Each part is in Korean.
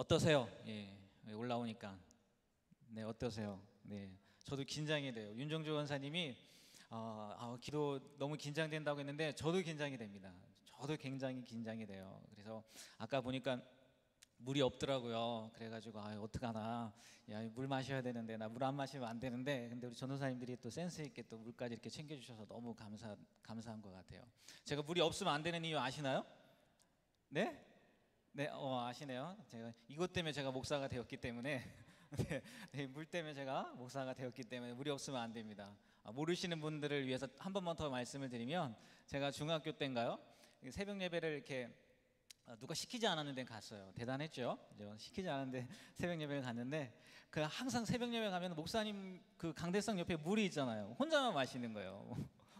어떠세요? 예, 올라오니까. 네, 어떠세요? 네, 저도 긴장이 돼요. 윤정주 원사님이 기도 너무 긴장된다고 했는데 저도 긴장이 됩니다. 저도 굉장히 긴장이 돼요. 그래서 아까 보니까 물이 없더라고요. 그래가지고 어떡하나, 야, 물 마셔야 되는데 나 물 안 마시면 안 되는데, 근데 우리 전도사님들이 또 센스 있게 또 물까지 이렇게 챙겨주셔서 너무 감사한 것 같아요. 제가 물이 없으면 안 되는 이유 아시나요? 네? 네, 아시네요. 제가 이것 때문에 제가 목사가 되었기 때문에 네, 네, 물 때문에 제가 목사가 되었기 때문에 물이 없으면 안 됩니다. 모르시는 분들을 위해서 한 번만 더 말씀을 드리면, 제가 중학교 때인가요? 새벽 예배를 이렇게 누가 시키지 않았는데 갔어요. 대단했죠? 시키지 않았는데 새벽 예배를 갔는데, 그 항상 새벽 예배 가면 목사님 그 강대상 옆에 물이 있잖아요. 혼자만 마시는 거예요.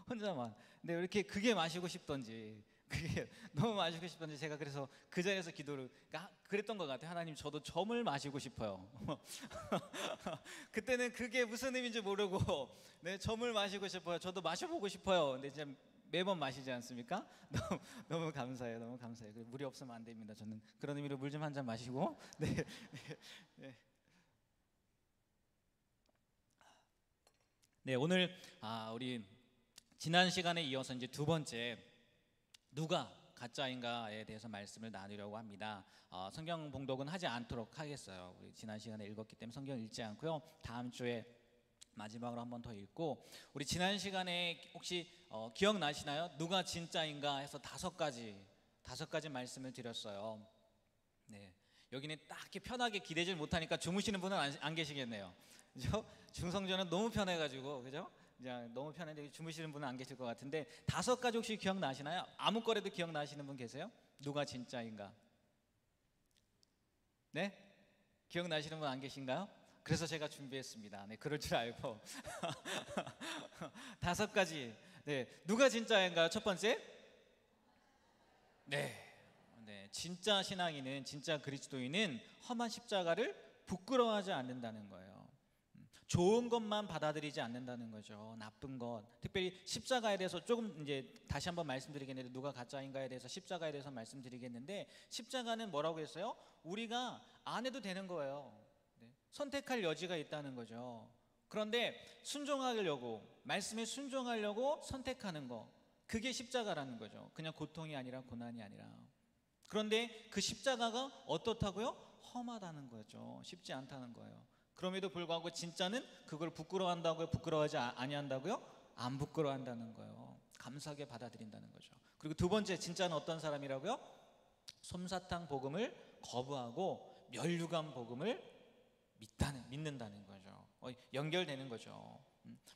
혼자만. 근데 왜 이렇게 그게 마시고 싶던지, 그게 너무 마시고 싶던지, 제가 그래서 그 자리에서 기도를 그랬던 것 같아요. 하나님, 저도 점을 마시고 싶어요. 그때는 그게 무슨 의미인지 모르고, 네, 점을 마시고 싶어요. 저도 마셔보고 싶어요. 근데 이제 매번 마시지 않습니까? 너무 감사해요. 너무 감사해요. 물이 없으면 안 됩니다. 저는 그런 의미로 물 좀 한 잔 마시고. 네, 네, 네. 네, 오늘 우리 지난 시간에 이어서 이제 두 번째, 누가 가짜인가에 대해서 말씀을 나누려고 합니다. 성경 봉독은 하지 않도록 하겠어요. 우리 지난 시간에 읽었기 때문에 성경 읽지 않고요. 다음 주에 마지막으로 한 번 더 읽고, 우리 지난 시간에 혹시 기억나시나요? 누가 진짜인가 해서 다섯 가지 말씀을 드렸어요. 네, 여기는 딱히 편하게 기대질 못하니까 주무시는 분은 안 계시겠네요. 그죠? 중성전은 너무 편해가지고, 그죠? 너무 편한데 주무시는 분은 안 계실 것 같은데, 다섯 가지 혹시 기억나시나요? 아무 거라도 기억나시는 분 계세요? 누가 진짜인가? 네? 기억나시는 분 안 계신가요? 그래서 제가 준비했습니다. 네, 그럴 줄 알고. 다섯 가지. 네, 누가 진짜인가요? 첫 번째? 네, 진짜 신앙인은, 진짜 그리스도인은 험한 십자가를 부끄러워하지 않는다는 거예요. 좋은 것만 받아들이지 않는다는 거죠. 나쁜 것, 특별히 십자가에 대해서 조금 이제 다시 한번 말씀드리겠는데, 누가 가짜인가에 대해서, 십자가에 대해서 말씀드리겠는데, 십자가는 뭐라고 했어요? 우리가 안 해도 되는 거예요. 네, 선택할 여지가 있다는 거죠. 그런데 순종하려고, 말씀에 순종하려고 선택하는 거, 그게 십자가라는 거죠. 그냥 고통이 아니라, 고난이 아니라. 그런데 그 십자가가 어떻다고요? 험하다는 거죠. 쉽지 않다는 거예요. 그럼에도 불구하고 진짜는 그걸 부끄러워한다고요? 부끄러워하지 아니한다고요? 안 부끄러워한다는 거예요. 감사하게 받아들인다는 거죠. 그리고 두 번째, 진짜는 어떤 사람이라고요? 솜사탕 복음을 거부하고 면류관 복음을 믿는다는 거죠. 연결되는 거죠.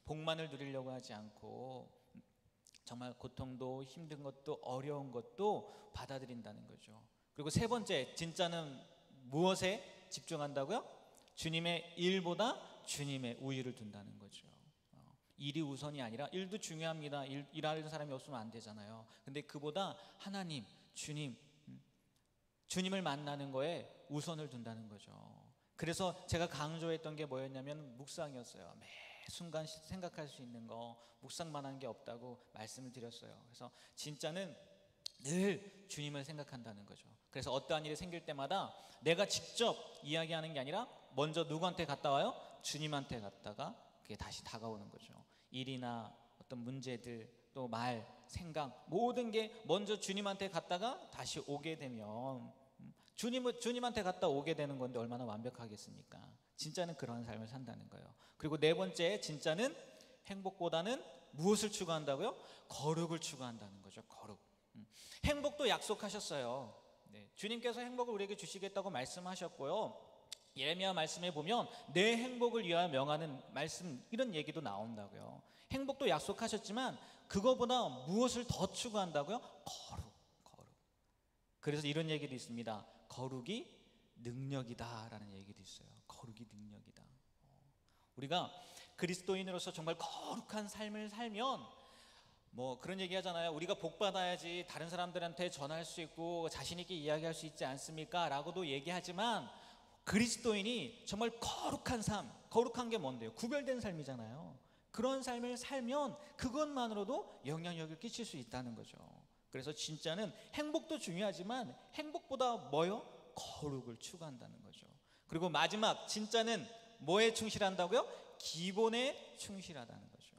복만을 누리려고 하지 않고, 정말 고통도, 힘든 것도, 어려운 것도 받아들인다는 거죠. 그리고 세 번째, 진짜는 무엇에 집중한다고요? 주님의 일보다 주님의 우위를 둔다는 거죠. 일이 우선이 아니라, 일도 중요합니다. 일하는 사람이 없으면 안 되잖아요. 근데 그보다 하나님, 주님을 만나는 거에 우선을 둔다는 거죠. 그래서 제가 강조했던 게 뭐였냐면 묵상이었어요. 매 순간 생각할 수 있는 거, 묵상만 한 게 없다고 말씀을 드렸어요. 그래서 진짜는 늘 주님을 생각한다는 거죠. 그래서 어떠한 일이 생길 때마다 내가 직접 이야기하는 게 아니라 먼저 누구한테 갔다 와요? 주님한테 갔다가 그게 다시 다가오는 거죠. 일이나 어떤 문제들, 또 말, 생각, 모든 게 먼저 주님한테 갔다가 다시 오게 되면, 주님한테 갔다 오게 되는 건데 얼마나 완벽하겠습니까? 진짜는 그런 삶을 산다는 거예요. 그리고 네 번째, 진짜는 행복보다는 무엇을 추구한다고요? 거룩을 추구한다는 거죠. 거룩. 행복도 약속하셨어요. 네, 주님께서 행복을 우리에게 주시겠다고 말씀하셨고요. 예레미야 말씀에 보면 내 행복을 위하여 명하는 말씀, 이런 얘기도 나온다고요. 행복도 약속하셨지만 그거보다 무엇을 더 추구한다고요? 거룩. 그래서 이런 얘기도 있습니다. 거룩이 능력이다라는 얘기도 있어요. 거룩이 능력이다. 우리가 그리스도인으로서 정말 거룩한 삶을 살면, 그런 얘기 하잖아요. 우리가 복 받아야지 다른 사람들한테 전할 수 있고 자신 있게 이야기할 수 있지 않습니까? 라고도 얘기하지만, 그리스도인이 정말 거룩한 삶, 거룩한 게 뭔데요? 구별된 삶이잖아요. 그런 삶을 살면 그것만으로도 영향력을 끼칠 수 있다는 거죠. 그래서 진짜는 행복도 중요하지만 행복보다 뭐요? 거룩을 추구한다는 거죠. 그리고 마지막 진짜는 뭐에 충실한다고요? 기본에 충실하다는 거죠.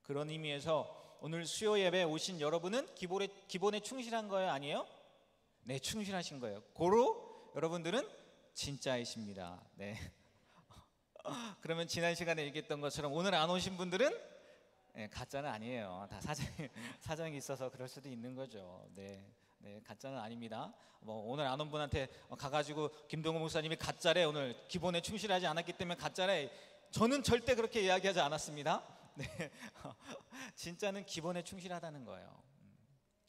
그런 의미에서 오늘 수요 예배에 오신 여러분은 기본에 충실한 거예요? 아니에요? 네, 충실하신 거예요. 고로 여러분들은 진짜이십니다. 네. 그러면 지난 시간에 얘기했던 것처럼 오늘 안 오신 분들은 가짜는 아니에요. 다 사정이 있어서 그럴 수도 있는 거죠. 네, 가짜는 아닙니다. 오늘 안 온 분한테 가가지고 김동호 목사님이 가짜래, 오늘 기본에 충실하지 않았기 때문에 가짜래, 저는 절대 그렇게 이야기하지 않았습니다. 네, 진짜는 기본에 충실하다는 거예요.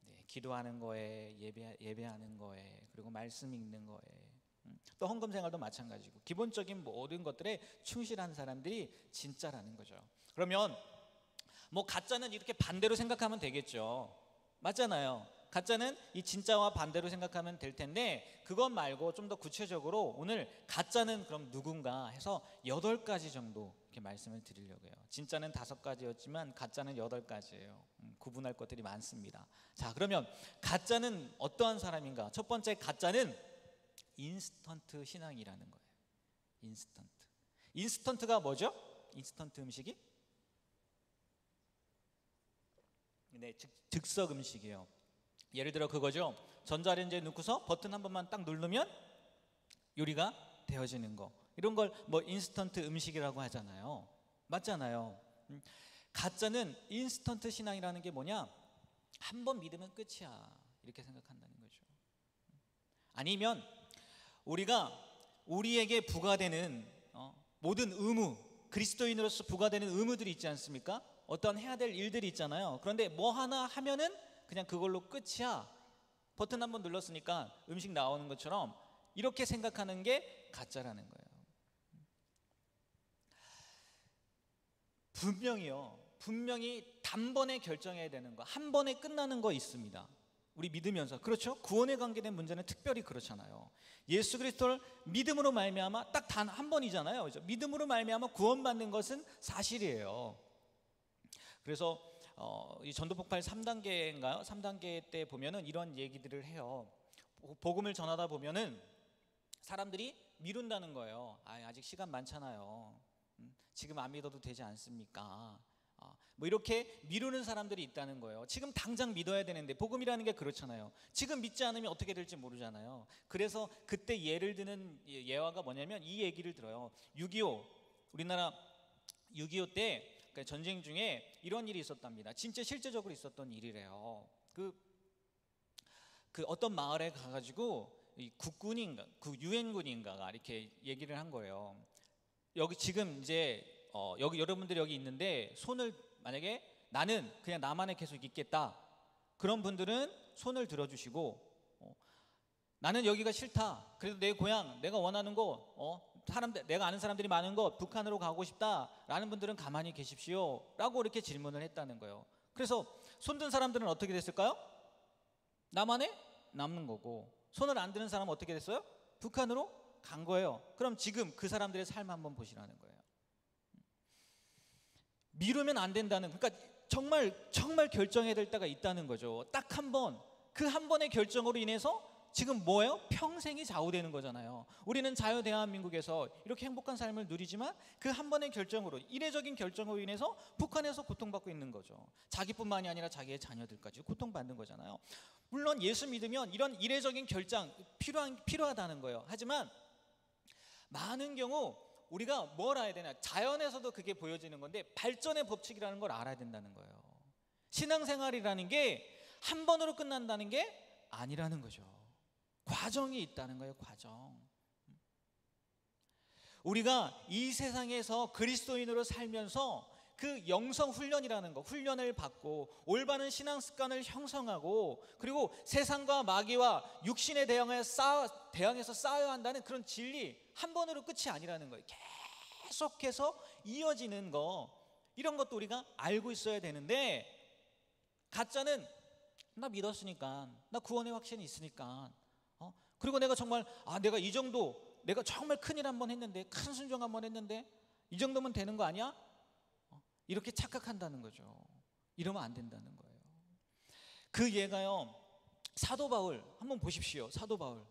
네, 기도하는 거에, 예배하는 거에, 그리고 말씀 읽는 거에, 또 헌금 생활도 마찬가지고 기본적인 모든 것들에 충실한 사람들이 진짜라는 거죠. 그러면 가짜는 이렇게 반대로 생각하면 되겠죠. 맞잖아요. 가짜는 이 진짜와 반대로 생각하면 될 텐데, 그것 말고 좀 더 구체적으로 오늘 가짜는 그럼 누군가 해서 8가지 정도 이렇게 말씀을 드리려고 해요. 진짜는 5가지였지만 가짜는 8가지예요. 구분할 것들이 많습니다. 자, 그러면 가짜는 어떠한 사람인가? 첫 번째 가짜는 인스턴트 신앙이라는 거예요. 인스턴트가 뭐죠? 인스턴트 음식이? 네, 즉석 음식이에요. 예를 들어 그거죠. 전자레인지에 넣고서 버튼 한 번만 딱 누르면 요리가 되어지는 거. 이런 걸 인스턴트 음식이라고 하잖아요. 맞잖아요. 가짜는 인스턴트 신앙이라는 게 뭐냐? 한 번 믿으면 끝이야, 이렇게 생각한다는 거죠. 아니면 우리에게 부과되는 모든 의무, 그리스도인으로서 부과되는 의무들이 있지 않습니까? 어떤 해야 될 일들이 있잖아요. 그런데 뭐 하나 하면은 그냥 그걸로 끝이야, 버튼 한번 눌렀으니까 음식 나오는 것처럼, 이렇게 생각하는 게 가짜라는 거예요. 분명히 단번에 결정해야 되는 거, 한 번에 끝나는 거 있습니다. 우리 믿으면서, 그렇죠? 구원에 관계된 문제는 특별히 그렇잖아요. 예수 그리스도를 믿음으로 말미암아 딱 단 한 번이잖아요. 그렇죠? 믿음으로 말미암아 구원받는 것은 사실이에요. 그래서 이 전도폭발 3단계인가요? 3단계 때 보면은 이런 얘기들을 해요. 복음을 전하다 보면은 사람들이 미룬다는 거예요. 아직 시간 많잖아요. 지금 안 믿어도 되지 않습니까? 이렇게 미루는 사람들이 있다는 거예요. 지금 당장 믿어야 되는데, 복음이라는 게 그렇잖아요. 지금 믿지 않으면 어떻게 될지 모르잖아요. 그래서 그때 예를 드는 예화가 뭐냐면 이 얘기를 들어요. 6.25, 우리나라 6.25 때 전쟁 중에 이런 일이 있었답니다. 진짜 실제적으로 있었던 일이래요. 그 어떤 마을에 가가지고 이 국군인가, 유엔군인가가 이렇게 얘기를 한 거예요. 여기 지금 이제 여기 여러분들이 여기 있는데, 손을, 만약에 나는 그냥 나만의 계속 있겠다, 그런 분들은 손을 들어주시고, 나는 여기가 싫다, 그래도 내 고향, 내가 원하는 곳, 내가 아는 사람들이 많은 곳, 북한으로 가고 싶다라는 분들은 가만히 계십시오 라고 이렇게 질문을 했다는 거예요. 그래서 손든 사람들은 어떻게 됐을까요? 남한에 남는 거고, 손을 안 드는 사람은 어떻게 됐어요? 북한으로 간 거예요. 그럼 지금 그 사람들의 삶 한번 보시라는 거예요. 미루면 안 된다는, 그러니까 정말 결정해야 될 때가 있다는 거죠. 딱 한 번, 그 한 번의 결정으로 인해서 지금 뭐예요? 평생이 좌우되는 거잖아요. 우리는 자유 대한민국에서 이렇게 행복한 삶을 누리지만 그 한 번의 결정으로, 이례적인 결정으로 인해서 북한에서 고통받고 있는 거죠. 자기뿐만이 아니라 자기의 자녀들까지 고통받는 거잖아요. 물론 예수 믿으면 이런 이례적인 결정 필요하다는 거예요. 하지만 많은 경우 우리가 뭘 알아야 되냐, 자연에서도 그게 보여지는 건데 발전의 법칙이라는 걸 알아야 된다는 거예요. 신앙생활이라는 게 한 번으로 끝난다는 게 아니라는 거죠. 과정이 있다는 거예요. 과정. 우리가 이 세상에서 그리스도인으로 살면서 그 영성 훈련이라는 거, 훈련을 받고 올바른 신앙 습관을 형성하고, 그리고 세상과 마귀와 육신에 대항해서 싸워야 한다는 그런 진리, 한 번으로 끝이 아니라는 거예요. 계속해서 이어지는 거, 이런 것도 우리가 알고 있어야 되는데, 가짜는 나 믿었으니까, 나 구원의 확신이 있으니까, 그리고 내가 정말 내가 이 정도, 내가 정말 큰일 한번 했는데, 큰 순종 한번 했는데 이 정도면 되는 거 아니야? 이렇게 착각한다는 거죠. 이러면 안 된다는 거예요. 그 예가요, 사도 바울 한번 보십시오. 사도 바울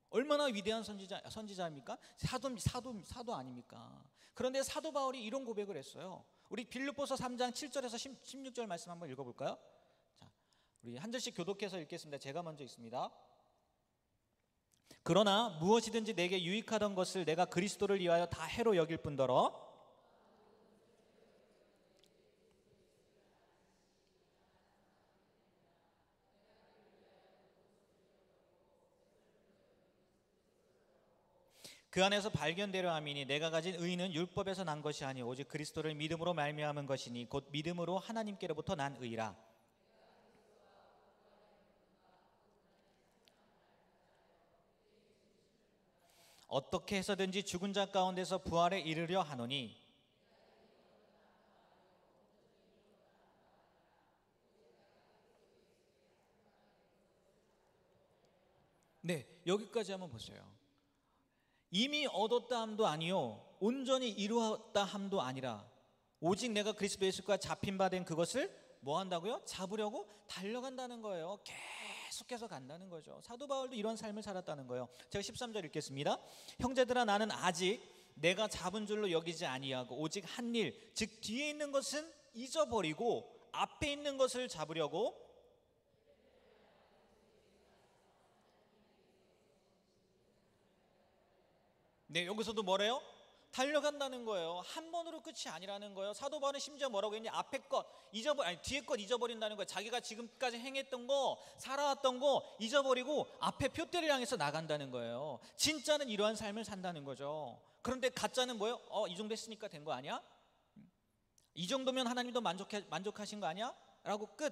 얼마나 위대한 선지자입니까? 사도 아닙니까? 그런데 사도 바울이 이런 고백을 했어요. 우리 빌립보서 3장 7절에서 16절 말씀 한번 읽어볼까요? 자, 우리 한 절씩 교독해서 읽겠습니다. 제가 먼저 읽습니다. 그러나 무엇이든지 내게 유익하던 것을 내가 그리스도를 위하여 다 해로 여길 뿐더러 그 안에서 발견되려 함이니 내가 가진 의는 율법에서 난 것이 아니 오직 그리스도를 믿음으로 말미암은 것이니 곧 믿음으로 하나님께로부터 난 의라. 어떻게 해서든지 죽은 자 가운데서 부활에 이르려 하노니 네, 여기까지 한번 보세요. 이미 얻었다 함도 아니요 온전히 이루었다 함도 아니라 오직 내가 그리스도 예수과 잡힌 바 된 그것을 뭐 한다고요? 잡으려고 달려간다는 거예요. 계속해서 간다는 거죠. 사도 바울도 이런 삶을 살았다는 거예요. 제가 13절 읽겠습니다. 형제들아 나는 아직 내가 잡은 줄로 여기지 아니하고 오직 한 일 즉 뒤에 있는 것은 잊어버리고 앞에 있는 것을 잡으려고 네, 여기서도 뭐래요? 달려간다는 거예요. 한 번으로 끝이 아니라는 거예요. 사도 바울은 심지어 뭐라고 했냐? 앞에 것 뒤에 것 잊어버린다는 거예요. 자기가 지금까지 행했던 거, 살아왔던 거 잊어버리고 앞에 표대를 향해서 나간다는 거예요. 진짜는 이러한 삶을 산다는 거죠. 그런데 가짜는 뭐예요? 이 정도 했으니까 된 거 아니야? 이 정도면 하나님도 만족하신 거 아니야? 라고 끝.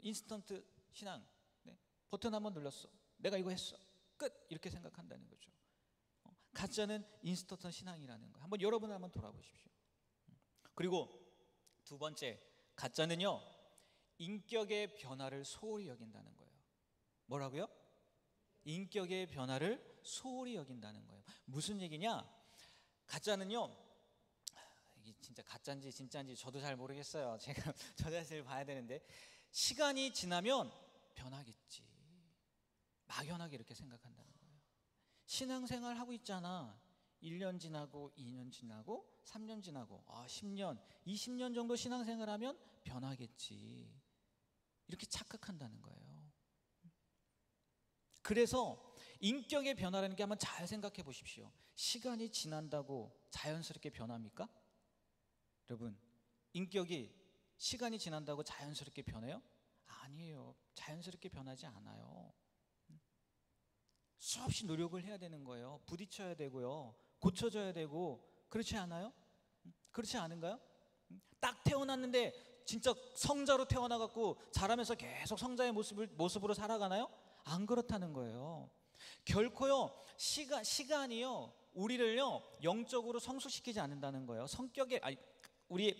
인스턴트 신앙. 네. 버튼 한번 눌렀어. 내가 이거 했어. 끝. 이렇게 생각한다는 거죠. 가짜는 인스턴트 신앙이라는 거예요. 여러분 한번 돌아보십시오. 그리고 두 번째, 가짜는요 인격의 변화를 소홀히 여긴다는 거예요. 뭐라고요? 인격의 변화를 소홀히 여긴다는 거예요. 무슨 얘기냐? 가짜는요, 이게 진짜 가짜인지 진짜인지 저도 잘 모르겠어요. 제가 저 자신을 봐야 되는데 시간이 지나면 변하겠지, 막연하게 이렇게 생각한다는 거예요. 신앙생활 하고 있잖아. 1년 지나고 2년 지나고 3년 지나고 10년 20년 정도 신앙생활 하면 변하겠지, 이렇게 착각한다는 거예요. 그래서 인격의 변화라는 게 한번 잘 생각해 보십시오. 시간이 지난다고 자연스럽게 변합니까? 여러분, 인격이 시간이 지난다고 자연스럽게 변해요? 아니에요. 자연스럽게 변하지 않아요. 수없이 노력을 해야 되는 거예요. 부딪혀야 되고요, 고쳐져야 되고. 그렇지 않아요? 그렇지 않은가요? 딱 태어났는데 진짜 성자로 태어나갖고 자라면서 계속 성자의 모습으로 살아가나요? 안 그렇다는 거예요. 결코요 시간이요 우리를요 영적으로 성숙시키지 않는다는 거예요. 우리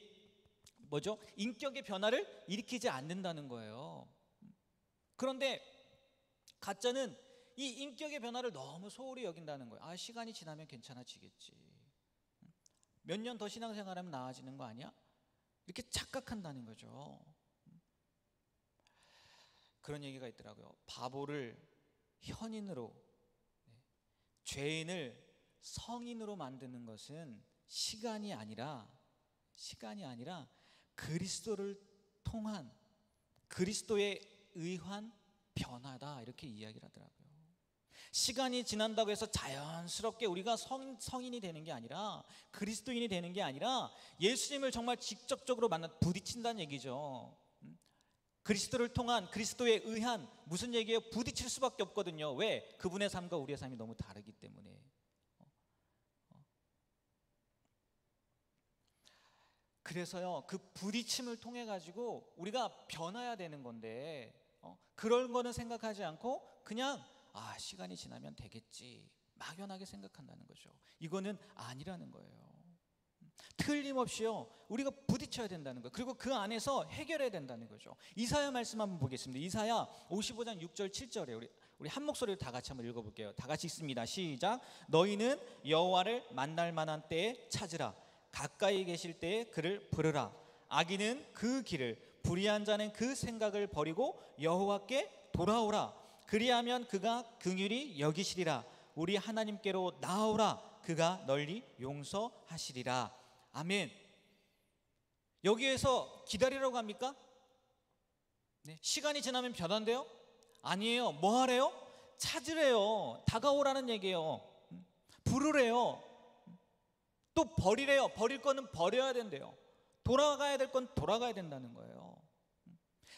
인격의 변화를 일으키지 않는다는 거예요. 그런데 가짜는 이 인격의 변화를 너무 소홀히 여긴다는 거예요. 시간이 지나면 괜찮아지겠지, 몇 년 더 신앙생활하면 나아지는 거 아니야? 이렇게 착각한다는 거죠. 그런 얘기가 있더라고요. 바보를 현인으로, 죄인을 성인으로 만드는 것은 시간이 아니라 그리스도를 통한 그리스도에 의한 변화다, 이렇게 이야기를 하더라고요. 시간이 지난다고 해서 자연스럽게 우리가 성인이 되는 게 아니라, 그리스도인이 되는 게 아니라 예수님을 정말 직접적으로 부딪힌다는 얘기죠. 그리스도를 통한 그리스도에 의한, 무슨 얘기예요? 부딪힐 수밖에 없거든요. 왜? 그분의 삶과 우리의 삶이 너무 다르기 때문에. 그래서요 그 부딪힘을 통해 가지고 우리가 변해야 되는 건데 그런 거는 생각하지 않고 그냥 시간이 지나면 되겠지, 막연하게 생각한다는 거죠. 이거는 아니라는 거예요. 틀림없이요 우리가 부딪혀야 된다는 거예요. 그리고 그 안에서 해결해야 된다는 거죠. 이사야 말씀 한번 보겠습니다. 이사야 55장 6절 7절에 우리 한 목소리로 다 같이 한번 읽어볼게요. 다 같이 읽습니다. 시작. 너희는 여호와를 만날 만한 때에 찾으라. 가까이 계실 때에 그를 부르라. 악인은 그 길을, 불의한 자는 그 생각을 버리고 여호와께 돌아오라. 그리하면 그가 긍휼히 여기시리라. 우리 하나님께로 나아오라. 그가 널리 용서하시리라. 아멘. 여기에서 기다리라고 합니까? 네. 시간이 지나면 변한대요? 아니에요. 뭐 하래요? 찾으래요. 다가오라는 얘기예요. 부르래요. 또 버리래요. 버릴 거는 버려야 된대요. 돌아가야 될 건 돌아가야 된다는 거예요.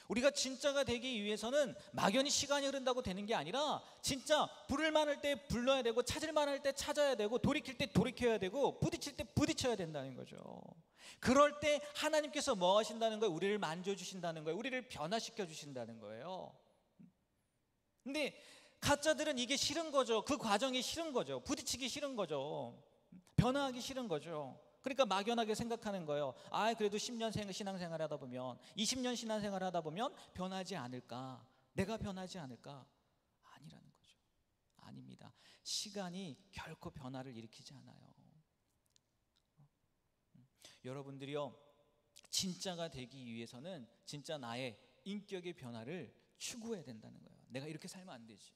우리가 진짜가 되기 위해서는 막연히 시간이 흐른다고 되는 게 아니라 진짜 부를 만할 때 불러야 되고 찾을 만할 때 찾아야 되고 돌이킬 때 돌이켜야 되고 부딪힐 때 부딪혀야 된다는 거죠. 그럴 때 하나님께서 뭐 하신다는 거예요? 우리를 만져주신다는 거예요. 우리를 변화시켜 주신다는 거예요. 근데 가짜들은 이게 싫은 거죠. 그 과정이 싫은 거죠. 부딪히기 싫은 거죠. 변화하기 싫은 거죠. 그러니까 막연하게 생각하는 거예요. 그래도 10년 신앙생활 하다 보면 20년 신앙생활 하다 보면 변하지 않을까? 내가 변하지 않을까? 아니라는 거죠. 아닙니다. 시간이 결코 변화를 일으키지 않아요. 여러분들이요, 진짜가 되기 위해서는 진짜 나의 인격의 변화를 추구해야 된다는 거예요. 내가 이렇게 살면 안 되지.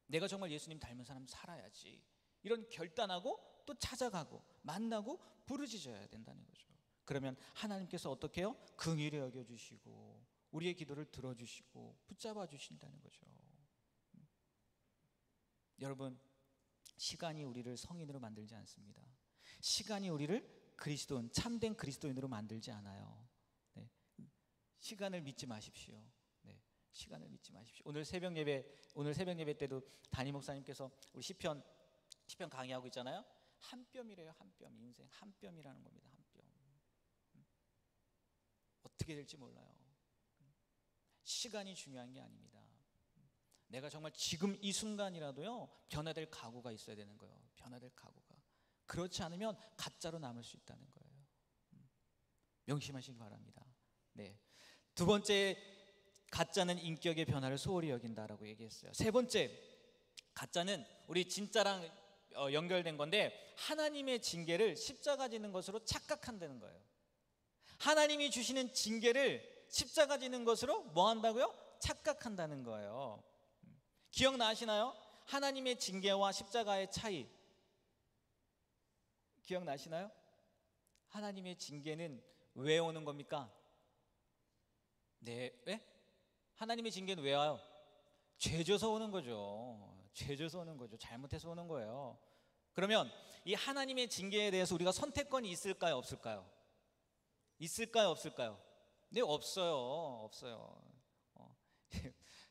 내가 정말 예수님 닮은 사람 살아야지. 이런 결단하고 또 찾아가고 만나고 부르짖어야 된다는 거죠. 그러면 하나님께서 어떻게 해요? 긍휼히 여겨주시고 우리의 기도를 들어주시고 붙잡아 주신다는 거죠. 여러분, 시간이 우리를 성인으로 만들지 않습니다. 시간이 우리를 그리스도인, 참된 그리스도인으로 만들지 않아요. 네. 시간을 믿지 마십시오. 네. 시간을 믿지 마십시오. 오늘 새벽 예배 때도 담임 목사님께서 우리 시편 강의하고 있잖아요. 한 뼘이래요. 한 뼘. 인생 한 뼘이라는 겁니다. 한 뼘. 어떻게 될지 몰라요. 시간이 중요한 게 아닙니다. 내가 정말 지금 이 순간이라도요, 변화될 각오가 있어야 되는 거예요. 변화될 각오가. 그렇지 않으면 가짜로 남을 수 있다는 거예요. 명심하시기 바랍니다. 네. 두 번째, 가짜는 인격의 변화를 소홀히 여긴다라고 얘기했어요. 세 번째, 가짜는 우리 진짜랑 연결된 건데 하나님의 징계를 십자가 지는 것으로 착각한다는 거예요. 하나님이 주시는 징계를 십자가 지는 것으로 뭐 한다고요? 착각한다는 거예요. 기억나시나요? 하나님의 징계와 십자가의 차이 기억나시나요? 하나님의 징계는 왜 오는 겁니까? 네, 왜? 하나님의 징계는 왜 와요? 죄 져서 오는 거죠. 죄 져서 오는 거죠. 잘못해서 오는 거예요. 그러면 이 하나님의 징계에 대해서 우리가 선택권이 있을까요? 없을까요? 있을까요? 없을까요? 네, 없어요.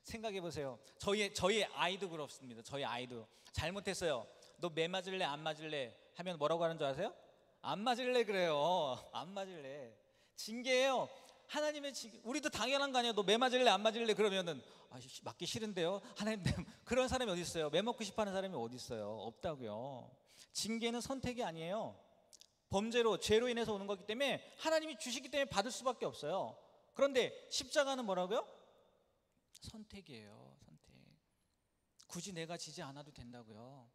생각해 보세요. 저희 아이도 그렇습니다. 저희 아이도 잘못했어요. 너 매 맞을래? 안 맞을래? 하면 뭐라고 하는 줄 아세요? 안 맞을래 그래요. 안 맞을래. 징계예요. 하나님의 징계. 우리도 당연한 거 아니에요. 너 매 맞을래? 안 맞을래? 그러면은 맞기 싫은데요. 하나님, 그런 사람이 어디 있어요? 매 먹고 싶어하는 사람이 어디 있어요? 없다고요. 징계는 선택이 아니에요. 범죄로, 죄로 인해서 오는 거기 때문에 하나님이 주시기 때문에 받을 수밖에 없어요. 그런데 십자가는 뭐라고요? 선택이에요. 선택. 굳이 내가 지지 않아도 된다고요.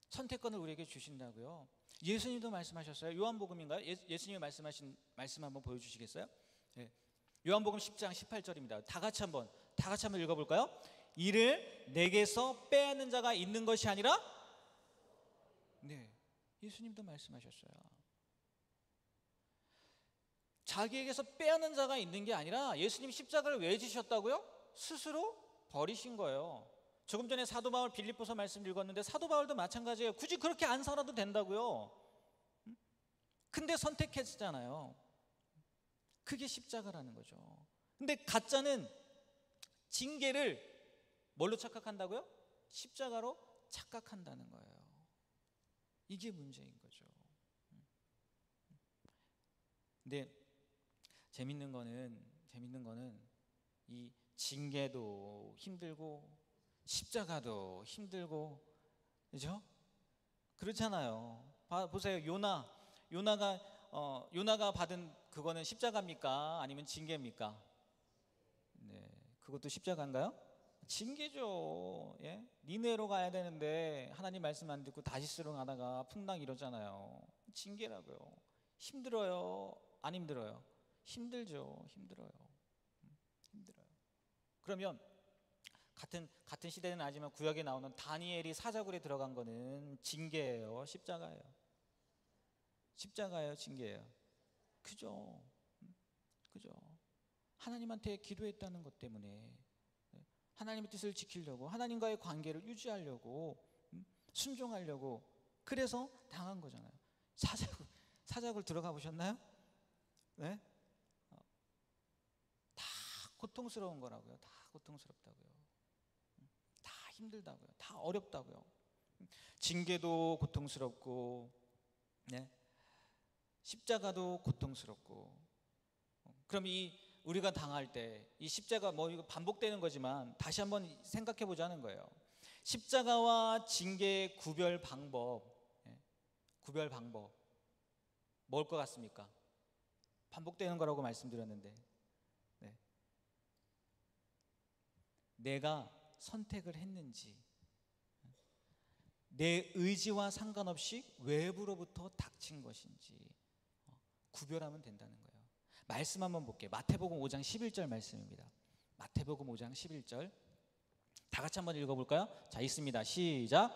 선택권을 우리에게 주신다고요. 예수님도 말씀하셨어요. 요한복음인가요? 예수님이 말씀하신 말씀 한번 보여주시겠어요? 네. 요한복음 10장 18절입니다. 다 같이 한번 읽어볼까요? 이를 내게서 빼앗는 자가 있는 것이 아니라, 네, 예수님도 말씀하셨어요. 자기에게서 빼앗는 자가 있는 게 아니라 예수님 십자가를 왜 지셨다고요? 스스로 버리신 거예요. 조금 전에 사도 바울 빌립보서 말씀 읽었는데 사도 바울도 마찬가지예요. 굳이 그렇게 안 살아도 된다고요. 근데 선택했잖아요. 그게 십자가라는 거죠. 근데 가짜는 징계를 뭘로 착각한다고요? 십자가로 착각한다는 거예요. 이게 문제인 거죠. 근데 재밌는 거는 이 징계도 힘들고 십자가도 힘들고, 그죠? 그렇잖아요. 보세요. 요나가 받은 그거는 십자가입니까? 아니면 징계입니까? 네, 그것도 십자가인가요? 징계죠. 예? 니네로 가야 되는데 하나님 말씀 안 듣고 다시스로 가다가 풍랑 이러잖아요. 징계라고요. 힘들어요? 안 힘들어요? 힘들죠. 힘들어요. 그러면 같은 시대는 아니지만 구약에 나오는 다니엘이 사자굴에 들어간 거는 징계예요, 십자가예요? 십자가예요, 징계예요? 그죠? 그죠? 하나님한테 기도했다는 것 때문에, 하나님의 뜻을 지키려고, 하나님과의 관계를 유지하려고, 순종하려고, 그래서 당한 거잖아요. 사자굴 들어가 보셨나요? 네? 다 고통스러운 거라고요. 다 고통스럽다고요. 다 힘들다고요. 다 어렵다고요. 징계도 고통스럽고, 네? 십자가도 고통스럽고. 그럼 우리가 당할 때 이 십자가 이거 반복되는 거지만 다시 한번 생각해 보자는 거예요. 십자가와 징계의 구별 방법, 구별 방법 뭘 것 같습니까? 반복되는 거라고 말씀드렸는데, 네. 내가 선택을 했는지, 내 의지와 상관없이 외부로부터 닥친 것인지 구별하면 된다는 거예요. 말씀 한번 볼게요. 마태복음 5장 11절 말씀입니다. 마태복음 5장 11절 다 같이 한번 읽어볼까요? 자, 있습니다. 시작.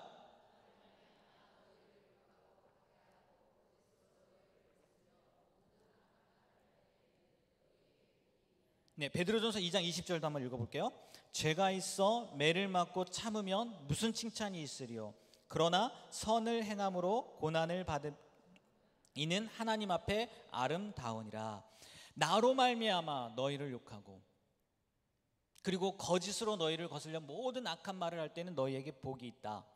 네, 베드로전서 2장 20절도 한번 읽어볼게요. 죄가 있어 매를 맞고 참으면 무슨 칭찬이 있으리요? 그러나 선을 행함으로 고난을 받은 이는 하나님 앞에 아름다우니라. 나로 말미암아 너희를 욕하고 그리고 거짓으로 너희를 거슬려 모든 악한 말을 할 때는 너희에게 복이 있다.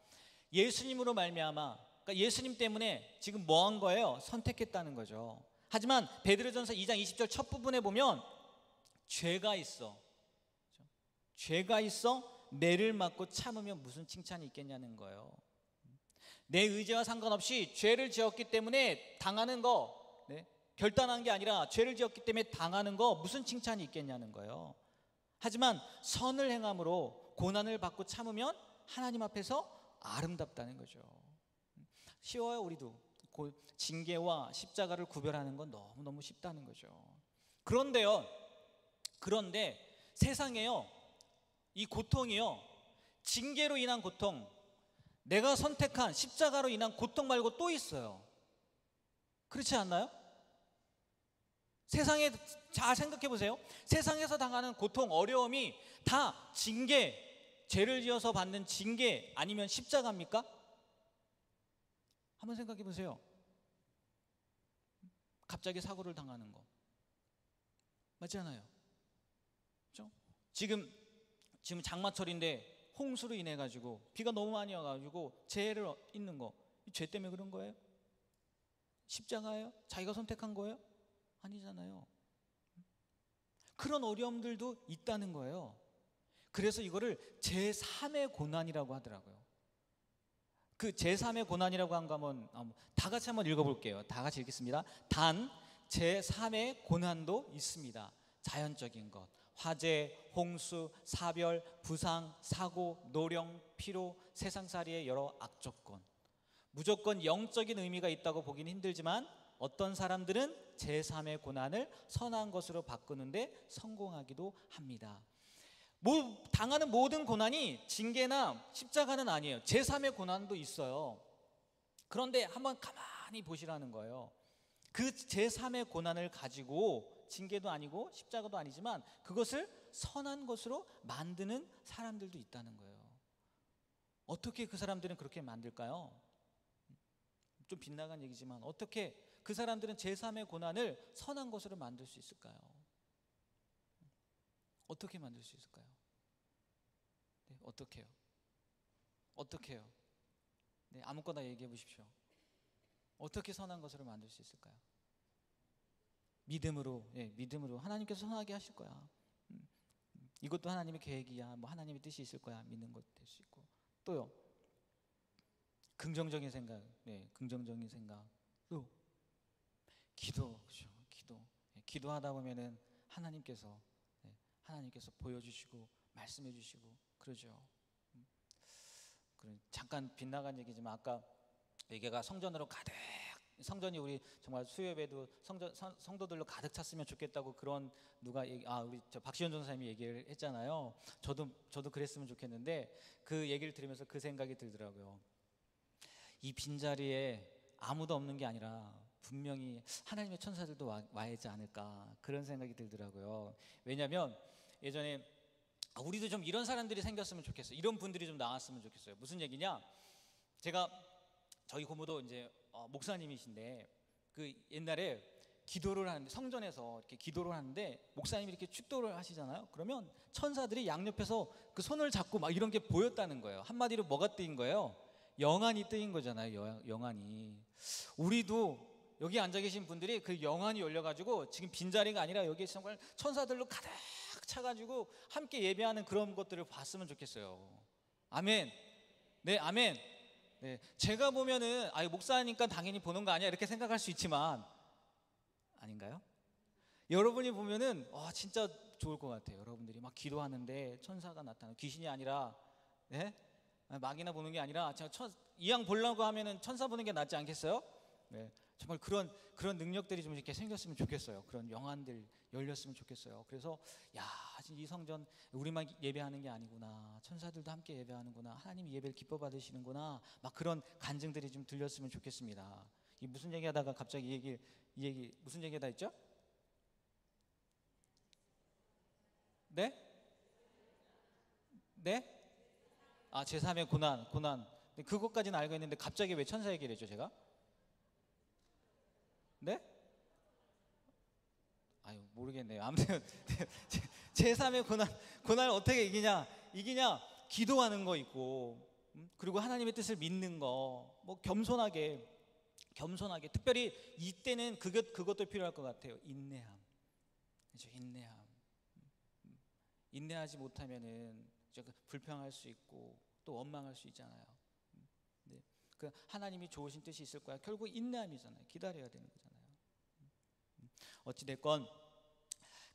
예수님으로 말미암아, 그러니까 예수님 때문에 지금 뭐 한 거예요? 선택했다는 거죠. 하지만 베드로전서 2장 20절 첫 부분에 보면 죄가 있어, 죄가 있어 매를 맞고 참으면 무슨 칭찬이 있겠냐는 거예요. 내 의지와 상관없이 죄를 지었기 때문에 당하는 거, 네? 결단한 게 아니라 죄를 지었기 때문에 당하는 거 무슨 칭찬이 있겠냐는 거예요. 하지만 선을 행함으로 고난을 받고 참으면 하나님 앞에서 아름답다는 거죠. 쉬워요. 우리도 징계와 십자가를 구별하는 건 너무너무 쉽다는 거죠. 그런데 세상에요, 이 고통이요, 징계로 인한 고통, 내가 선택한 십자가로 인한 고통 말고 또 있어요. 그렇지 않나요? 세상에 잘 생각해 보세요. 세상에서 당하는 고통, 어려움이 다 징계, 죄를 지어서 받는 징계 아니면 십자가입니까? 한번 생각해 보세요. 갑자기 사고를 당하는 거 맞지 않아요? 그렇죠? 지금 장마철인데 홍수로 인해 가지고 비가 너무 많이 와가지고 재해를 있는 거, 죄 때문에 그런 거예요? 십자가예요? 자기가 선택한 거예요? 아니잖아요. 그런 어려움들도 있다는 거예요. 그래서 이거를 제3의 고난이라고 하더라고요. 그 제3의 고난이라고 한 거 한번 다 같이 한번 읽어볼게요. 다 같이 읽겠습니다. 단 제3의 고난도 있습니다. 자연적인 것, 화재, 홍수, 사별, 부상, 사고, 노령, 피로, 세상살이의 여러 악조건, 무조건 영적인 의미가 있다고 보기는 힘들지만 어떤 사람들은 제3의 고난을 선한 것으로 바꾸는데 성공하기도 합니다. 당하는 모든 고난이 징계나 십자가는 아니에요. 제3의 고난도 있어요. 그런데 한번 가만히 보시라는 거예요. 그 제3의 고난을 가지고 징계도 아니고 십자가도 아니지만 그것을 선한 것으로 만드는 사람들도 있다는 거예요. 어떻게 그 사람들은 그렇게 만들까요? 좀 빗나간 얘기지만 어떻게 그 사람들은 제3의 고난을 선한 것으로 만들 수 있을까요? 어떻게 만들 수 있을까요? 네, 어떻게요? 네, 아무거나 얘기해 보십시오. 어떻게 선한 것으로 만들 수 있을까요? 믿음으로, 믿음으로 하나님께서 선하게 하실 거야. 이것도 하나님의 계획이야. 뭐 하나님의 뜻이 있을 거야. 믿는 것도 될 수 있고. 또요, 긍정적인 생각, 긍정적인 생각. 또 기도, 그렇죠? 기도하다 보면은 하나님께서 보여주시고 말씀해 주시고 그러죠. 잠깐 빗나간 얘기지만 아까 얘기가 성전으로 가득 성전이 우리 정말 수요예배도 성도들로 가득 찼으면 좋겠다고 그런 누가 우리 저 박시현 전사님이 얘기를 했잖아요. 저도 그랬으면 좋겠는데 그 얘기를 들으면서 그 생각이 들더라고요. 이 빈자리에 아무도 없는 게 아니라 분명히 하나님의 천사들도 와야지 않을까, 그런 생각이 들더라고요. 왜냐하면 예전에 우리도 좀 이런 사람들이 생겼으면 좋겠어요. 이런 분들이 좀 나왔으면 좋겠어요. 무슨 얘기냐? 제가 저희 고모도 이제 목사님이신데 그 옛날에 기도를 하는데 성전에서 이렇게 기도를 하는데 목사님이 이렇게 축도를 하시잖아요. 그러면 천사들이 양옆에서 그 손을 잡고 막 이런 게 보였다는 거예요. 한마디로 뭐가 뜨인 거예요? 영안이 뜨인 거잖아요. 영안이. 우리도 여기 앉아 계신 분들이 그 영안이 열려가지고 지금 빈자리가 아니라 여기 정말 천사들로 가득 차가지고 함께 예배하는 그런 것들을 봤으면 좋겠어요. 아멘. 네, 아멘. 네, 제가 보면은 목사니까 당연히 보는 거 아니야 이렇게 생각할 수 있지만 아닌가요? 여러분이 보면은 진짜 좋을 것 같아요. 여러분들이 막 기도하는데 천사가 나타나고, 귀신이 아니라 네? 막이나 보는 게 아니라 이왕 보려고 하면은 천사 보는 게 낫지 않겠어요? 네, 정말 그런 능력들이 좀 이렇게 생겼으면 좋겠어요. 그런 영안들 열렸으면 좋겠어요. 그래서 이 성전 우리만 예배하는 게 아니구나, 천사들도 함께 예배하는구나, 하나님 예배를 기뻐 받으시는구나, 막 그런 간증들이 좀 들렸으면 좋겠습니다. 이 무슨 얘기하다가 갑자기 이 얘기 무슨 얘기하다 했죠? 네? 네? 제3의 고난. 그것까지는 알고 있는데 갑자기 왜 천사 얘기를 했죠, 제가? 네? 모르겠네요. 아무튼 제3의 고난을 어떻게 이기냐? 기도하는 거 있고, 그리고 하나님의 뜻을 믿는 거, 뭐 겸손하게 특별히 이때는 그것도 필요할 것 같아요. 인내함. 그렇죠? 인내하지 못하면은 불평할 수 있고 또 원망할 수 있잖아요. 네. 그 하나님이 좋으신 뜻이 있을 거야. 결국 인내함이잖아요. 기다려야 되는 거잖아요. 어찌 됐건